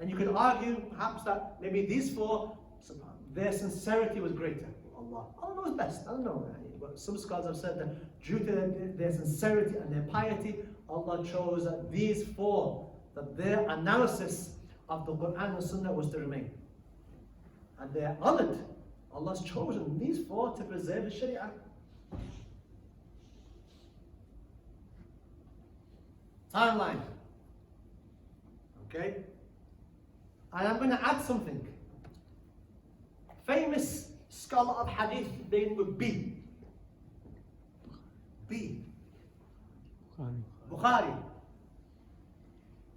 And you could argue perhaps that maybe these four, their sincerity was greater. Allah knows best, I don't know. But some scholars have said that due to their sincerity and their piety, Allah chose that these four, that their analysis of the Quran and Sunnah was to remain. And they are honored. Allah's chosen these four to preserve the Sharia. Timeline. Okay? And I'm going to add something. Famous scholar of hadith named with B. Bukhari.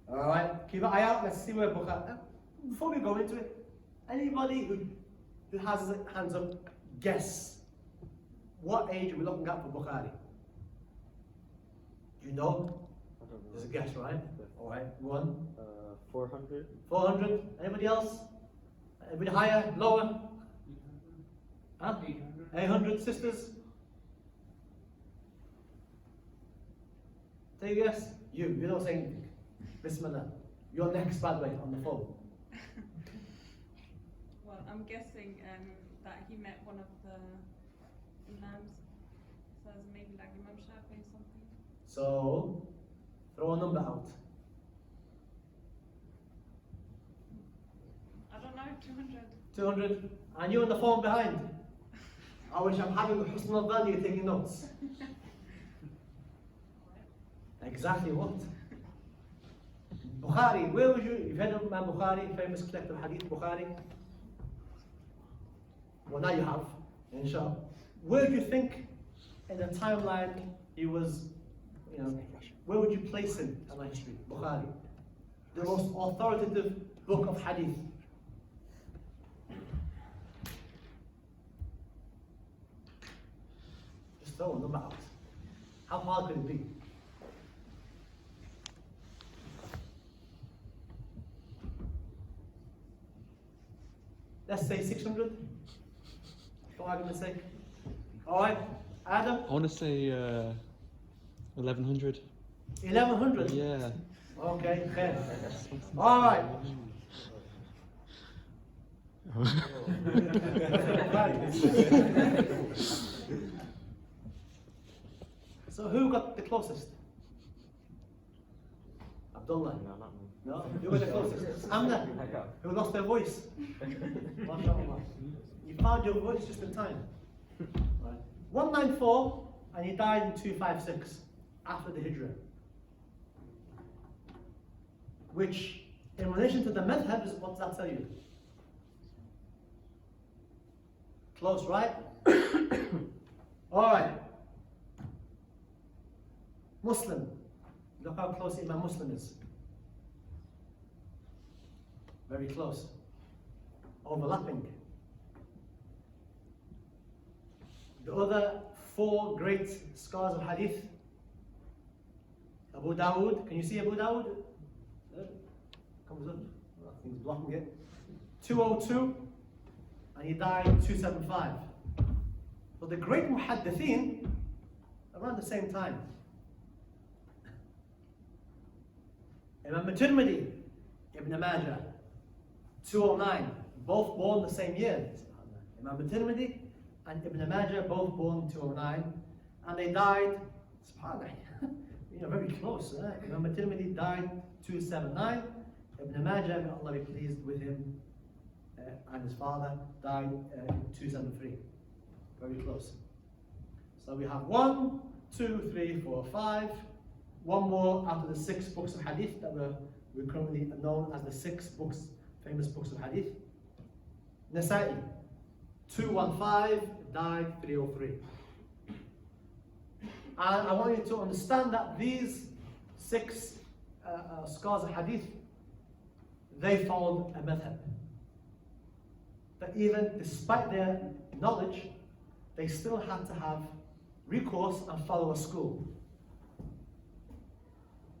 Alright, keep an eye out, let's see where Bukhari. Before we go into it, anybody who has his hands up, guess what age are we looking at for Bukhari? Do you know? There's a guess, right? Alright, one.
400.
400. Anybody else? Anybody higher? Lower? Huh? 800 sisters? Take a guess. You don't say anything. Bismillah. You're next, by the way, on the phone.
Well, I'm guessing that he met one of the imams, so maybe like Imam Shafi or something.
So, throw a number out.
I don't know, 200.
200. And you on the phone behind. I wish I'm having husn value taking notes. Exactly what? Bukhari, where would you, you've heard of Imam Bukhari, famous collector of hadith, Bukhari? Well, now you have, inshallah. Where do you think in the timeline he was, you know, where would you place him in our history? Bukhari, the most authoritative book of hadith. Just throw a number out. How hard could it be? Let's say 600, for argument's sake. Alright, Adam?
I want to say 1100.
1100?
Yeah.
Okay, fair. Alright. So who got the closest? Abdullah?
No, not me.
No? Who got the closest? Amna?
I got.
Who lost their voice? MashaAllah. You found your voice just in time. Right. 194, and he died in 256, after the Hijrah. Which, in relation to the madhab, is what does that tell you? Close, right? Alright. Muslim. Look how close Imam Muslim is. Very close. Overlapping. The other four great scholars of hadith. Abu Dawood. Can you see Abu Dawood? Comes up. Nothing's blocking it. 202. And he died 275. But the great muhaddithin, around the same time. Imam Tirmidhi, Ibn Majah, 209, both born the same year. Imam Tirmidhi and Ibn Majah, both born 209, and they died, subhanAllah, very close. Imam Tirmidhi died 279, Ibn Majah, may Allah be pleased with him, and his father died in 273. Very close. So we have 1, 2, 3, 4, 5. One more out of the 6 books of hadith that we're currently known as the 6 books, famous books of hadith. Nasa'i, 215, died 303. And I want you to understand that these 6 scholars of hadith, they followed a madhab. That even despite their knowledge, they still had to have recourse and follow a school.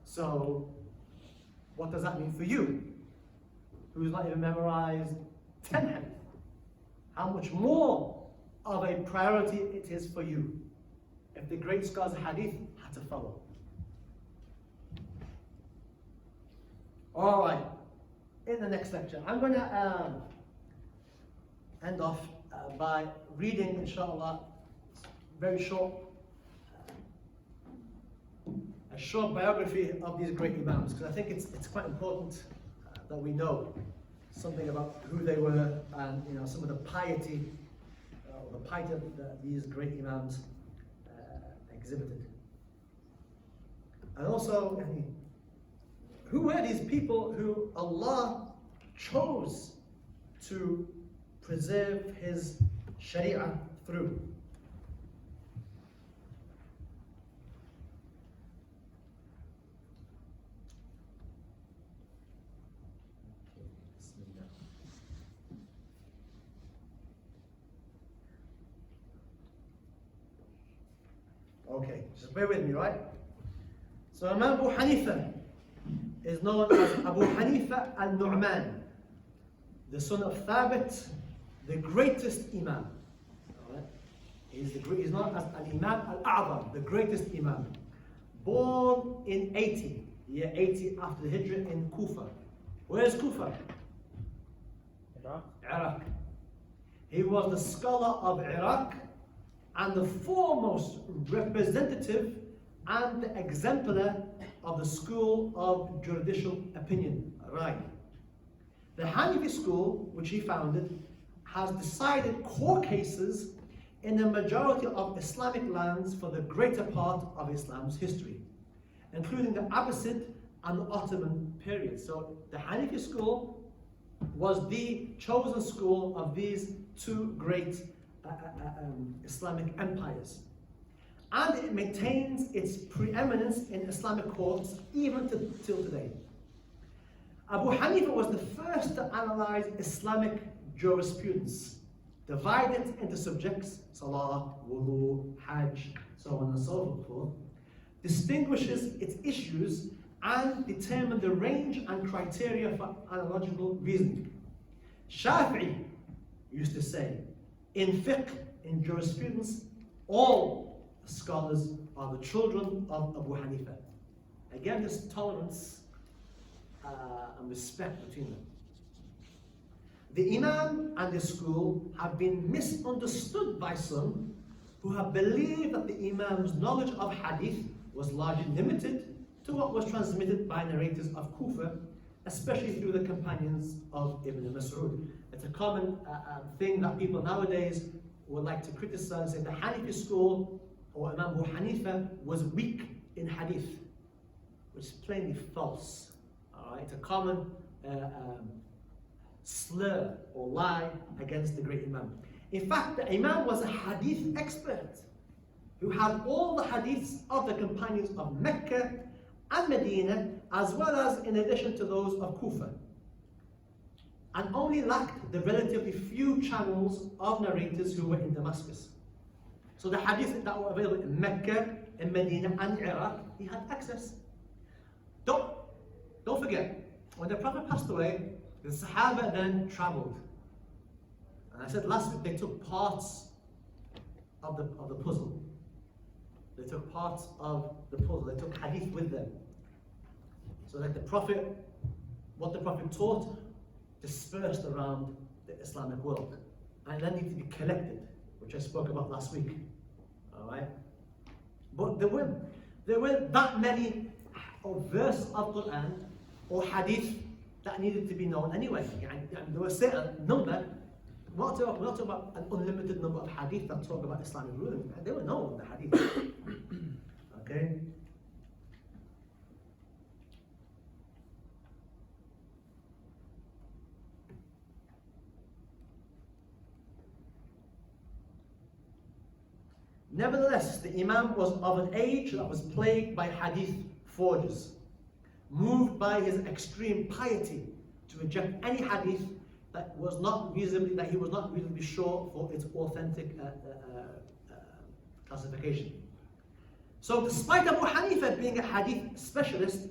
So, what does that mean for you, who's not even memorized 10 hadith? How much more of a priority it is for you, if the great scholars of hadith had to follow. Alright, in the next lecture, I'm going to end off by reading, inshallah, very short, a short biography of these great imams, because I think it's quite important that we know something about who they were and some of the piety that these great imams exhibited. And also, who were these people who Allah chose to preserve His Sharia through? Okay, just bear with me, right? So Imam Abu Hanifa is known as Abu Hanifa al-Nu'man, the son of Thabit, the greatest Imam. Right? He's known as Al-Imam al-A'zam, the greatest Imam. Born in year 80 after the Hijrah in Kufa. Where is Kufa? Iraq. He was the scholar of Iraq and the foremost representative and exemplar of the school of judicial opinion, Rai. The Hanafi school, which he founded, has decided core cases in the majority of Islamic lands for the greater part of Islam's history, including the Abbasid and the Ottoman period. So the Hanafi school was the chosen school of these two great Islamic empires. And it maintains its preeminence in Islamic courts even till today. Abu Hanifa was the first to analyze Islamic jurisprudence, divide it into subjects, salah, wudu, hajj, so on and so forth, distinguishes its issues, and determine the range and criteria for analogical reasoning. Shafi'i used to say, in fiqh, in jurisprudence, all scholars are the children of Abu Hanifa. Again, this tolerance and respect between them. The Imam and the school have been misunderstood by some who have believed that the Imam's knowledge of hadith was largely limited to what was transmitted by narrators of Kufa, especially through the companions of Ibn Mas'ud. It's a common thing that people nowadays would like to criticize, say the Hanafi school or Imam Abu Hanifa was weak in hadith, which is plainly false. It's a common slur or lie against the great Imam. In fact, the Imam was a hadith expert who had all the hadiths of the companions of Mecca and Medina, as well as in addition to those of Kufa, and only lacked the relatively few channels of narrators who were in Damascus. So the hadiths that were available in Mecca, in Medina and Iraq, he had access. Don't forget, when the Prophet passed away, the Sahaba then traveled. And I said last week, they took parts of the puzzle. They took parts of the puzzle. They took hadith with them. So that the Prophet, what the Prophet taught, dispersed around the Islamic world. And then needed to be collected, which I spoke about last week. Alright? But there weren't that many verses of Quran or hadith that needed to be known anyway. There was a certain number. We're not talking about an unlimited number of hadith that talk about Islamic ruling. They were known, the hadith. Okay? Nevertheless, the Imam was of an age that was plagued by hadith forgers, moved by his extreme piety to reject any hadith that he was not reasonably sure for its authentic classification. So despite Abu Hanifa being a hadith specialist,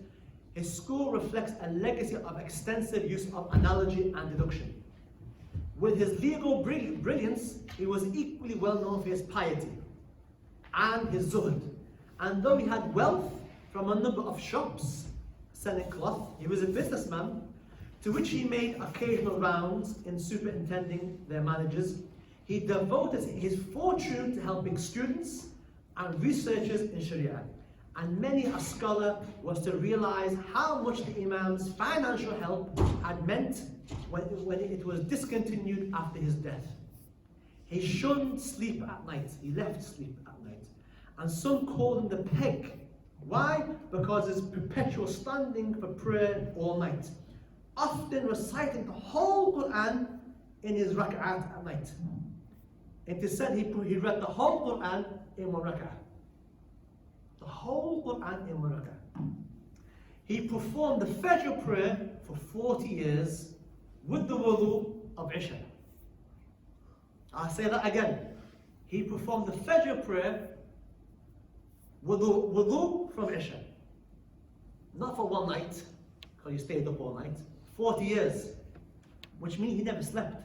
his school reflects a legacy of extensive use of analogy and deduction. With his legal brilliance, he was equally well known for his piety and his zuhd. And though he had wealth from a number of shops selling cloth, he was a businessman to which he made occasional rounds in superintending their managers. He devoted his fortune to helping students and researchers in Sharia. And many a scholar was to realize how much the Imam's financial help had meant when it was discontinued after his death. He shunned sleep at night. He left sleep at night. And some called him the peg. Why? Because his perpetual standing for prayer all night, often reciting the whole Quran in his rak'at at night. It is said he read the whole Quran in one rak'ah. The whole Quran in one rak'ah. He performed the Fajr prayer for 40 years with the wudu of Isha. I'll say that again. He performed the Fajr prayer with the wudu from Isha. Not for one night, because he stayed up all night. 40 years, which means he never slept.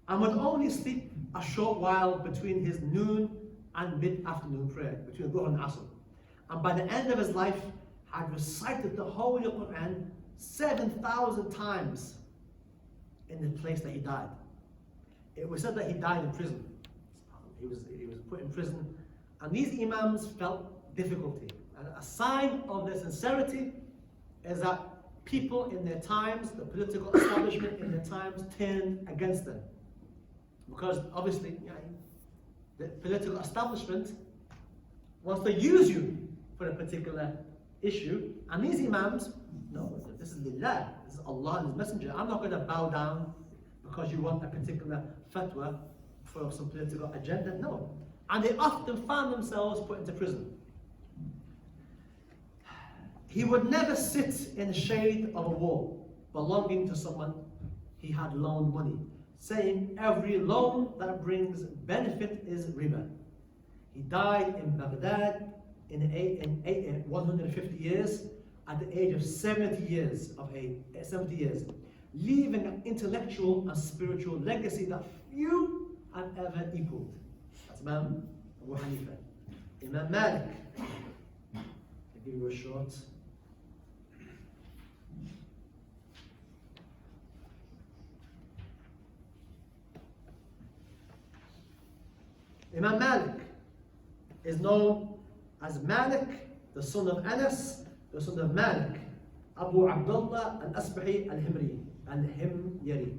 And would only sleep a short while between his noon and mid-afternoon prayer, between Dhuhr and Asr. And by the end of his life, had recited the Holy Quran 7,000 times in the place that he died. It was said that he died in prison. He was put in prison. And these Imams felt difficulty. And a sign of their sincerity is that people in their times, the political establishment in their times, turned against them. Because obviously, the political establishment wants to use you for a particular issue. And these Imams, no, this is Lillah, this is Allah and His Messenger. I'm not going to bow down because you want a particular fatwa for some political agenda. No. And they often found themselves put into prison. He would never sit in the shade of a wall belonging to someone he had loaned money, saying every loan that brings benefit is riba. He died in Baghdad in 150 years at the age of 70 years, leaving an intellectual and spiritual legacy that few have ever equaled. That's Imam Abu Hanifa. Imam Malik, I'll give you a short. Imam Malik is known as Malik, the son of Anas, the son of Malik, Abu Abdullah al-Asbahi al-Himyari,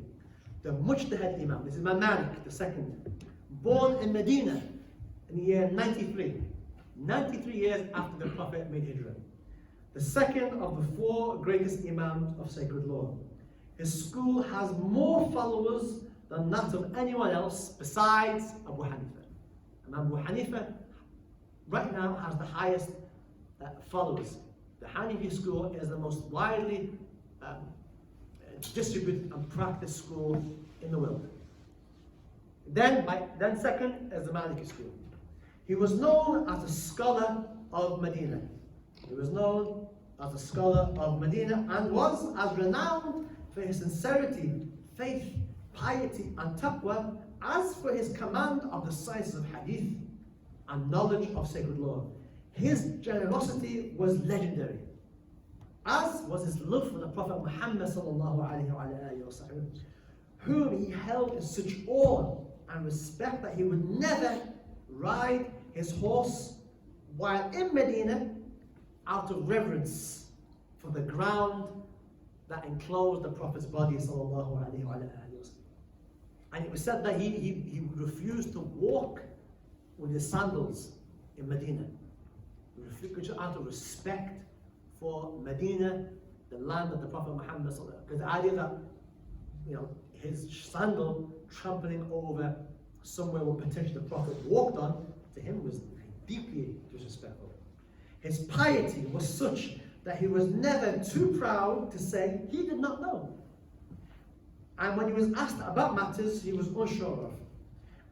the Mujtahid Imam. This is Imam Malik, the second, born in Medina in the year 93 years after the Prophet made Hijrah. The second of the four greatest Imams of sacred law. His school has more followers than that of anyone else besides Abu Hanifa. Imam Abu Hanifa right now has the highest followers. The Hanafi school is the most widely distributed and practiced school in the world. Then second is the Maliki school. He was known as a scholar of Medina. He was known as a scholar of Medina and was as renowned for his sincerity, faith, piety and taqwa as for his command of the sciences of hadith and knowledge of sacred law. His generosity was legendary, as was his love for the Prophet Muhammad whom he held in such awe and respect that he would never ride his horse while in Medina out of reverence for the ground that enclosed the Prophet's body And it was said that he refused to walk with his sandals in Medina. He refused out of respect for Medina, the land of the Prophet Muhammad. Because the idea that his sandal trampling over somewhere where potentially the Prophet walked on, to him was deeply disrespectful. His piety was such that he was never too proud to say he did not know. And when he was asked about matters he was unsure of.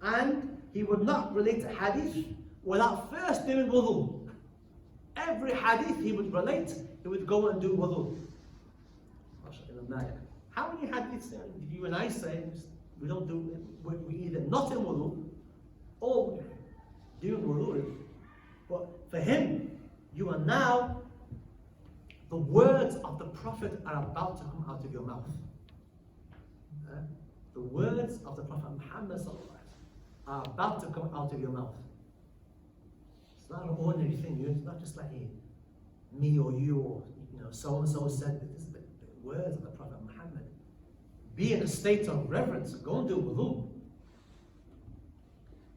And he would not relate to hadith without first doing wudu. Every hadith he would relate, he would go and do wudu. How many hadiths did you and I say we don't do? We either not in wudu or doing wudu. But for him, you are now, the words of the Prophet are about to come out of your mouth. The words of the Prophet Muhammad are about to come out of your mouth. It's not an ordinary thing. It's not just like me or you or so and so said. This is the words of the Prophet Muhammad. Be in a state of reverence. Go and do wudu.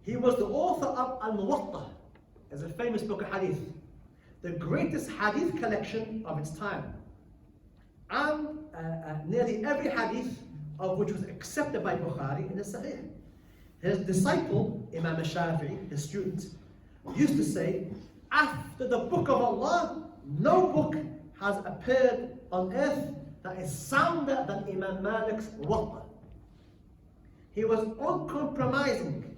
He was the author of Al-Muwatta, as a famous book of hadith, the greatest hadith collection of its time, and nearly every hadith of which was accepted by Bukhari in the Sahih. His disciple, Imam Shafi'i, his student, used to say, after the book of Allah, no book has appeared on earth that is sounder than Imam Malik's Muwatta. He was uncompromising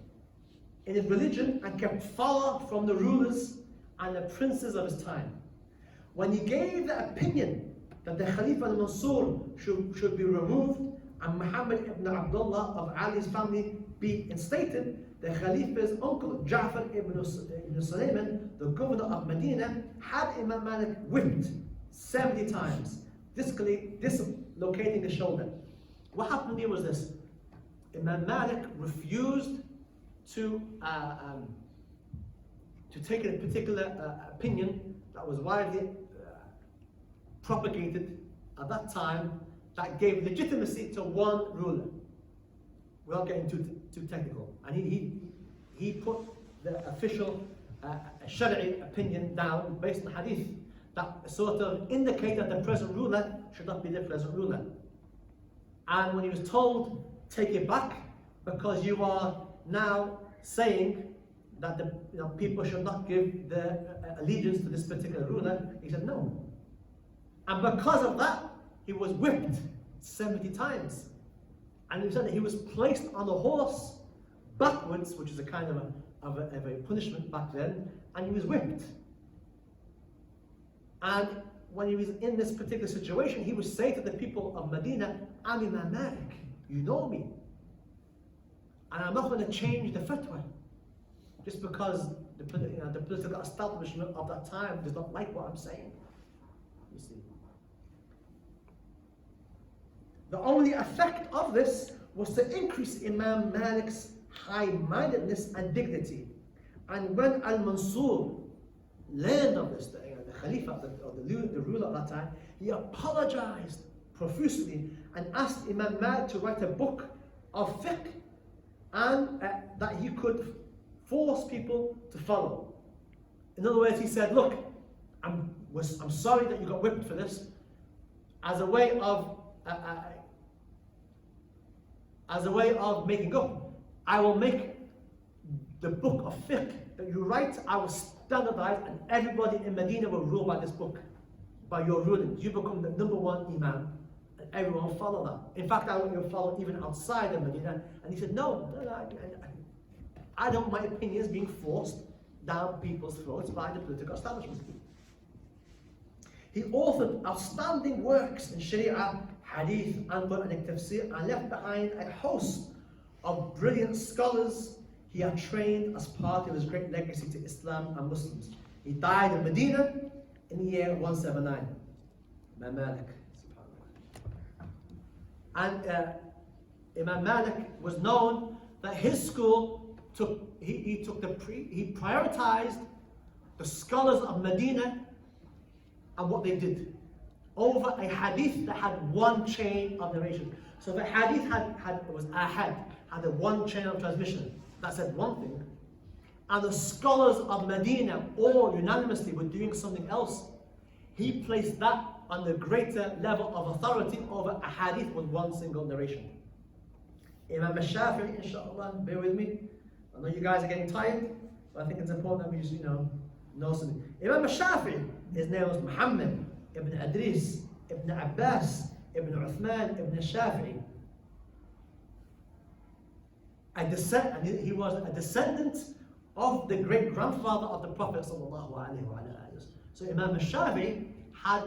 in his religion and kept far from the rulers and the princes of his time. When he gave the opinion that the Khalifa al-Mansur should be removed and Muhammad ibn Abdullah of Ali's family be instated, the Khalifa's uncle Ja'far ibn Sulaiman, the governor of Medina, had Imam Malik whipped 70 times, dislocating his shoulder. What happened here was this: Imam Malik refused to take a particular opinion that was widely propagated at that time, that gave legitimacy to one ruler. Without getting too technical. And he put the official a Shari'i opinion down based on hadith that sort of indicate that the present ruler should not be the present ruler. And when he was told, take it back, because you are now saying that people should not give their allegiance to this particular ruler, he said no. And because of that, he was whipped 70 times. And he said that he was placed on a horse backwards, which is a kind of a punishment back then, and he was whipped. And when he was in this particular situation, he would say to the people of Medina, I'm Imam Malik, you know me. And I'm not going to change the fatwa just because the political establishment of that time does not like what I'm saying. You see. The only effect of this was to increase Imam Malik's high-mindedness and dignity. And when Al-Mansur learned of this, the Khalifa, the ruler of that time, he apologized profusely and asked Imam Malik to write a book of fiqh and that he could force people to follow. In other words, he said, look, I'm sorry that you got whipped for this, as a way of making up. I will make the book of fiqh that you write, I will standardize, and everybody in Medina will rule by this book, by your rulings. You become the number one imam, and everyone will follow that. In fact, I want you to follow even outside of Medina. And he said, no, I don't want my opinions being forced down people's throats by the political establishment. He authored outstanding works in Sharia, Hadith, and Quranic tafsir, and left behind a host of brilliant scholars he had trained as part of his great legacy to Islam and Muslims. He died in Medina in the year 179. Imam Malik. And Imam Malik was known that his school he prioritized the scholars of Medina and what they did over a hadith that had one chain of narration. So the hadith was ahad, had a one chain of transmission that said one thing, and the scholars of Medina all unanimously were doing something else. He placed that on the greater level of authority over a hadith with one single narration. Imam al-Shafi'i, inshallah, bear with me. I know you guys are getting tired, but I think it's important that we just, know something. Imam al-Shafi'i, his name was Muhammad ibn Idris, ibn Abbas, ibn Uthman, ibn Shafi'i. He was a descendant of the great grandfather of the Prophet sallallahu alaihi wasallam. So Imam al-Shafi'i had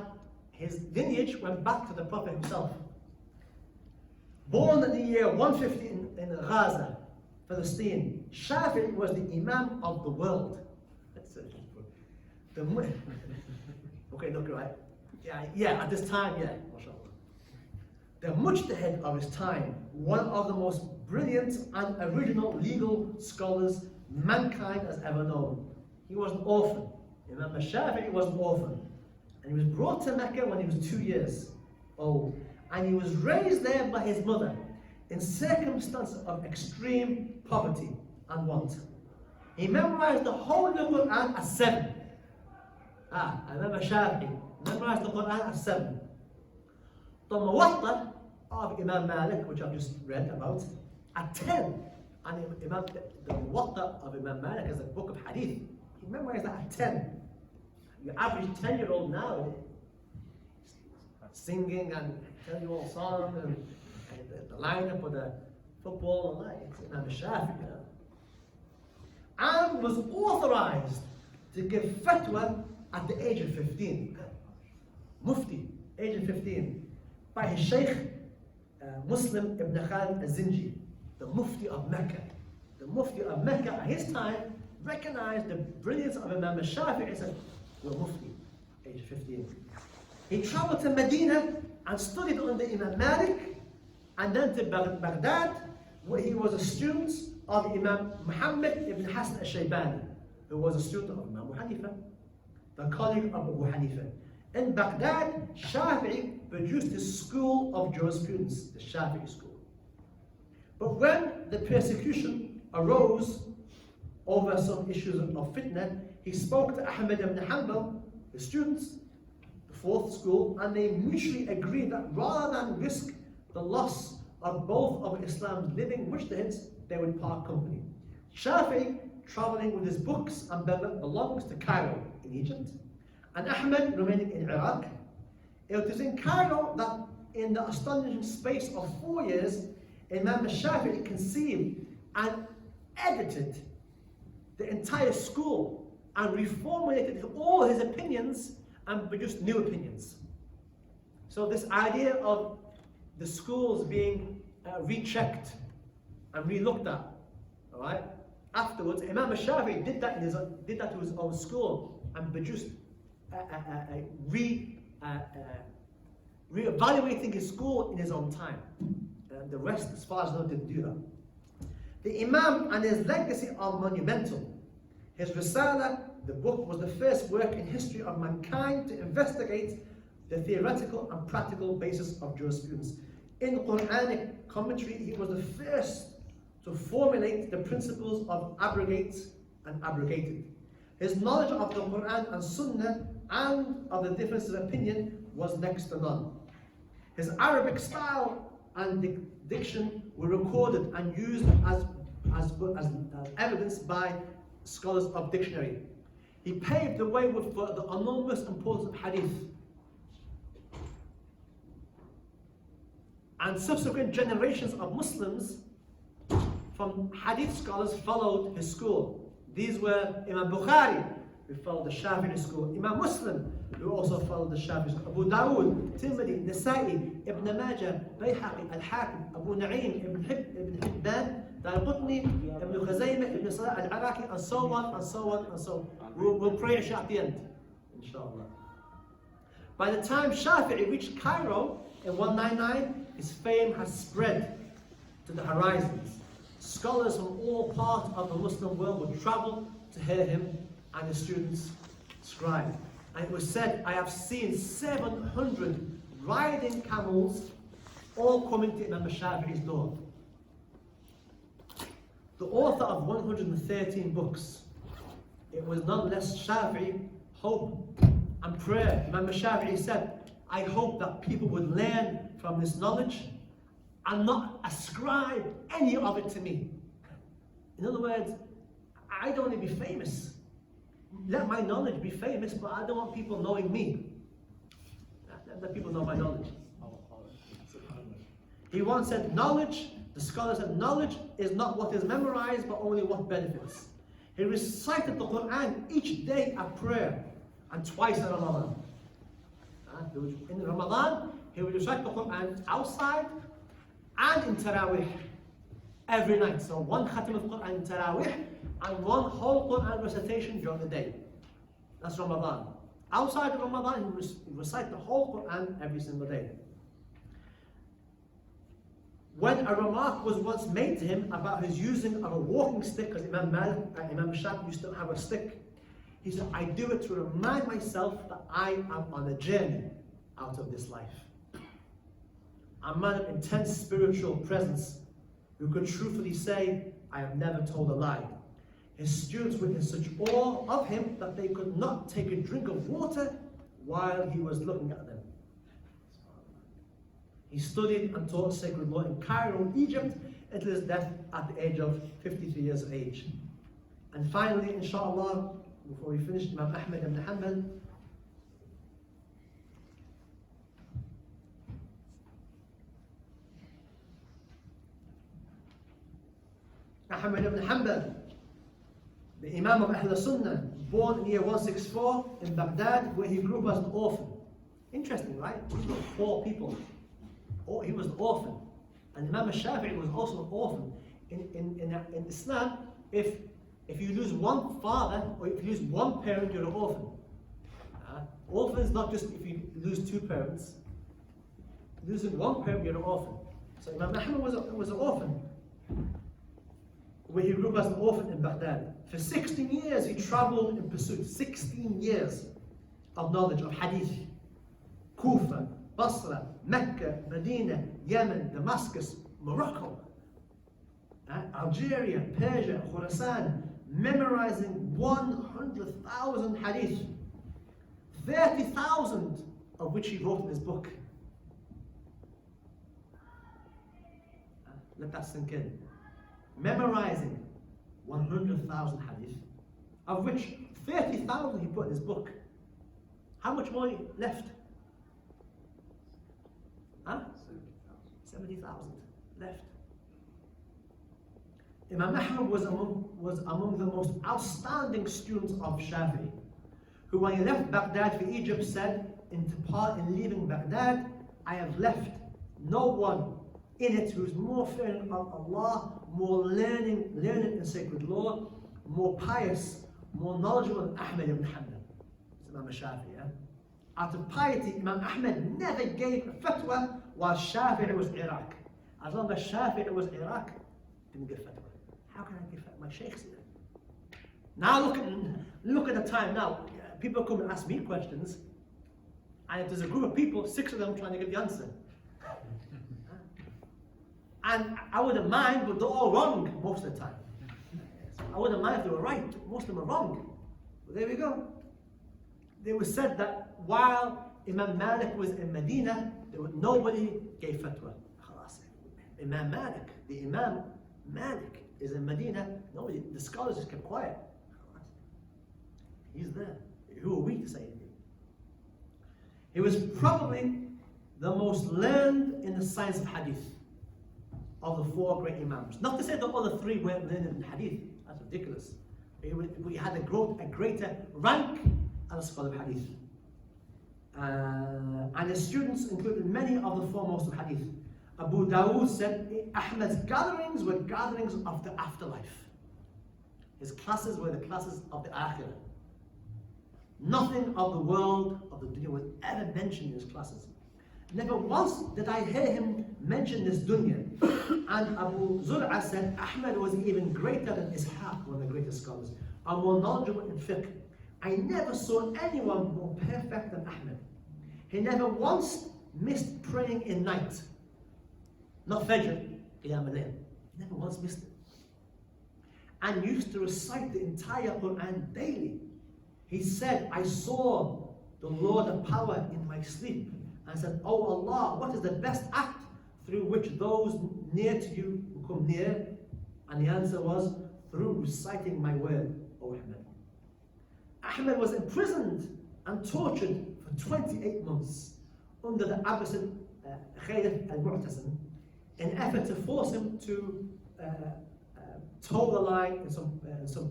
his lineage went back to the Prophet himself. Born in the year 150 in Gaza, Palestine, Shafi'i was the Imam of the world. Okay, look, right? Yeah, at this time, yeah, mashallah. The mujtahid of his time, one of the most brilliant and original legal scholars mankind has ever known. He was an orphan. Imam al-Shafi'i was an orphan. And he was brought to Mecca when he was 2 years old. And he was raised there by his mother in circumstances of extreme poverty and want. He memorized the whole Quran at 7. Imam al-Shafi'i memorized the Quran at 7. The Muwatta of Imam Malik, which I've just read about, at 10. And the Muwatta of Imam Malik is a book of hadith. He memorized that at 10. Your average 10-year-old now, singing and telling you all songs and the lineup of the football and that, it's Imam Shafi'i. And was authorized to give fatwa at the age of 15. Mufti, age of 15, by his Sheikh Muslim ibn Khalid al-Zinji, the Mufti of Mecca. The Mufti of Mecca at his time recognized the brilliance of Imam al-Shafi'i and said, you're Mufti, age 15. He traveled to Medina and studied under Imam Malik, and then to Baghdad, where he was a student of Imam Muhammad ibn Hassan al-Shaybani, who was a student of Imam Abu Hanifa, the colleague of Abu Hanifa. In Baghdad, Shafi'i produced his school of jurisprudence, the Shafi'i school. But when the persecution arose over some issues of fitna, he spoke to Ahmad ibn Hanbal, the students, the fourth school, and they mutually agreed that rather than risk the loss of both of Islam's living mujtahids, they would part company. Shafi'i, traveling with his books and belongs to Cairo in Egypt, and Ahmad remaining in Iraq. It was in Cairo that in the astonishing space of 4 years, Imam Shafi'i conceived and edited the entire school and reformulated all his opinions and produced new opinions. So this idea of the schools being rechecked and re-looked at, all right? Afterwards, Imam Shafi'i did that to his own school and produced re-evaluating his school in his own time. The rest, as far as I know, didn't do that. The Imam and his legacy are monumental. His Risala, the book, was the first work in history of mankind to investigate the theoretical and practical basis of jurisprudence. In Quranic commentary, he was the first to formulate the principles of abrogate and abrogated. His knowledge of the Quran and Sunnah and of the differences of opinion was next to none. His Arabic style and diction were recorded and used as evidence by scholars of dictionary. He paved the way for the enormous importance of hadith. And subsequent generations of Muslims from hadith scholars followed his school. These were Imam Bukhari, who followed the Shafi'i school, Imam Muslim, who also followed the Shafi'i school, Abu Dawood, Tirmidhi, Nasa'i, Ibn Majah, Bayhaqi, Al-Hakim, Abu Na'im, Ibn Hibban, Darqutni, Ibn Khuzaymah, Ibn Salah al-Iraqi, and so on, and so on, and so on. We'll pray Isha at the end, inshallah. By the time Shafi'i reached Cairo in 199, his fame has spread to the horizons. Scholars from all parts of the Muslim world would travel to hear him and his students scribe. And it was said, I have seen 700 riding camels all coming to Imam Shafi'i's door. The author of 113 books, it was none less Shafi'i hope and prayer. Imam Shafi'i said, I hope that people would learn from this knowledge and not ascribe any of it to me. In other words, I don't want to be famous. Let my knowledge be famous, but I don't want people knowing me. Let people know my knowledge. He once said, knowledge, the scholar said, knowledge is not what is memorized, but only what benefits. He recited the Quran each day at prayer and twice in Ramadan. In Ramadan, he would recite the Quran outside and in Taraweeh every night. So one khatim of Quran in Taraweeh and one whole Quran recitation during the day. That's Ramadan. Outside of Ramadan, he would recite the whole Quran every single day. When a remark was once made to him about his using of a walking stick, because Imam Shafi'i used to have a stick, he said, I do it to remind myself that I am on a journey out of this life. A man of intense spiritual presence who could truthfully say, I have never told a lie. His students were in such awe of him that they could not take a drink of water while he was looking at them. He studied and taught sacred law in Cairo, Egypt, until his death at the age of 53 years of age. And finally, inshallah, before we finish, Imam Ahmad ibn Hanbal. Ahmad ibn Hanbal, the Imam of Ahl Sunnah, born in year 164 in Baghdad, where he grew up as an orphan. Interesting, right? These were poor people. Oh, he was an orphan. And Imam Shafi'i was also an orphan. In Islam, if you lose one father, or if you lose one parent, you're an orphan. Orphan is not just if you lose two parents. Losing one parent, you're an orphan. So Imam Ahmad was an orphan, where he grew up as an orphan in Baghdad. For 16 years, he traveled in pursuit. 16 years of knowledge of hadith. Kufa, Basra, Mecca, Medina, Yemen, Damascus, Morocco, Algeria, Persia, Khorasan, memorizing 100,000 hadith, 30,000 of which he wrote in his book. Let that sink in. Memorizing 100,000 hadith, of which 30,000 he put in his book. How much more left? Huh? 70,000 left. Imam Ahmad was among the most outstanding students of Shafi'i, who when he left Baghdad for Egypt said, in leaving Baghdad, I have left no one in it who's more fearing of Allah, more learning in sacred law, more pious, more knowledgeable than Ahmad ibn Hanbal. It's Imam Shafi'i. Yeah? Out of piety, Imam Ahmad never gave a fatwa while Shafi'i was Iraq. As long as Shafi'i was Iraq, didn't give fatwa. How can I give fatwa? My sheikh's here. Now look at the time now. People come and ask me questions, and if there's a group of people, 6 of them trying to give the answer. And I wouldn't mind, but they're all wrong most of the time. I wouldn't mind if they were right, most of them are wrong. But there we go. It was said that while Imam Malik was in Medina, nobody gave fatwa. Imam Malik, the Imam Malik is in Medina, nobody, the scholars just kept quiet. He's there. Who are we to say anything? He was probably the most learned in the science of hadith of the 4 great Imams. Not to say the other 3 weren't learned in hadith, that's ridiculous. We had a greater rank as a scholar of hadith. And his students included many of the foremost of hadith. Abu Dawood said Ahmad's gatherings were gatherings of the afterlife. His classes were the classes of the akhirah. Nothing of the world of the dunya was ever mentioned in his classes. Never once did I hear him mention this dunya. And Abu Zur'a said Ahmad was even greater than Ishaq, one of the greatest scholars, and more knowledgeable in fiqh. I never saw anyone more perfect than Ahmad. He never once missed praying in night. Not Fajr, Qiyam al-Layl. Never once missed it. And used to recite the entire Quran daily. He said, I saw the Lord of power in my sleep and said, Oh Allah, what is the best act through which those near to you will come near? And the answer was, through reciting my word, O Ahmad. Ahmad was imprisoned and tortured for 28 months under the Abbasid Khalif al-Mu'tasim in effort to force him to toe the line in some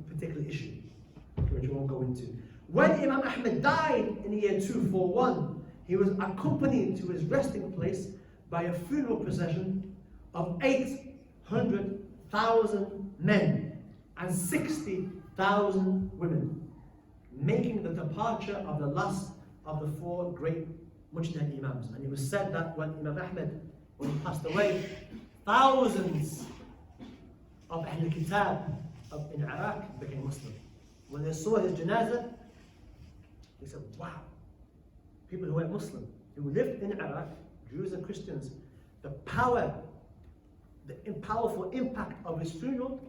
particular issue, which we won't go into. When Imam Ahmad died in the year 241, he was accompanied to his resting place by a funeral procession of 800,000 men and 60,000 women, making the departure of the last of the 4 great Mujtahid Imams. And it was said that when Imam Ahmad, when he passed away, thousands of Ahl Kitab in Iraq became Muslim. When they saw his janazah, they said, wow, people who were Muslim, who lived in Iraq, Jews and Christians, the powerful impact of his funeral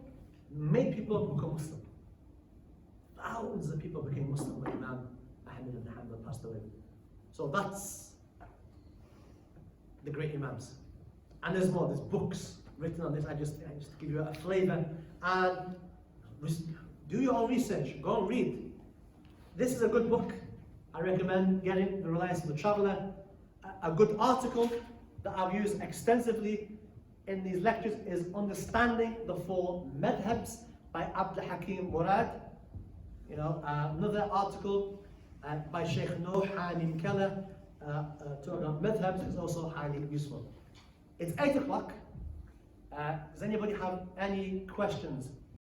made people become Muslim. Thousands of people became Muslim when Imam Ahmad ibn Hanbal passed away. So that's the great Imams. And there's more, there's books written on this. I just give you a flavor. And do your own research, go and read. This is a good book. I recommend getting The Reliance of the Traveller. A good article that I've used extensively in these lectures is Understanding the 4 Madhabs by Abdul Hakim Murad. Another article by Sheikh Noor Hamim Keller talking about Madhabs is also highly useful. It's 8 o'clock. Does anybody have any questions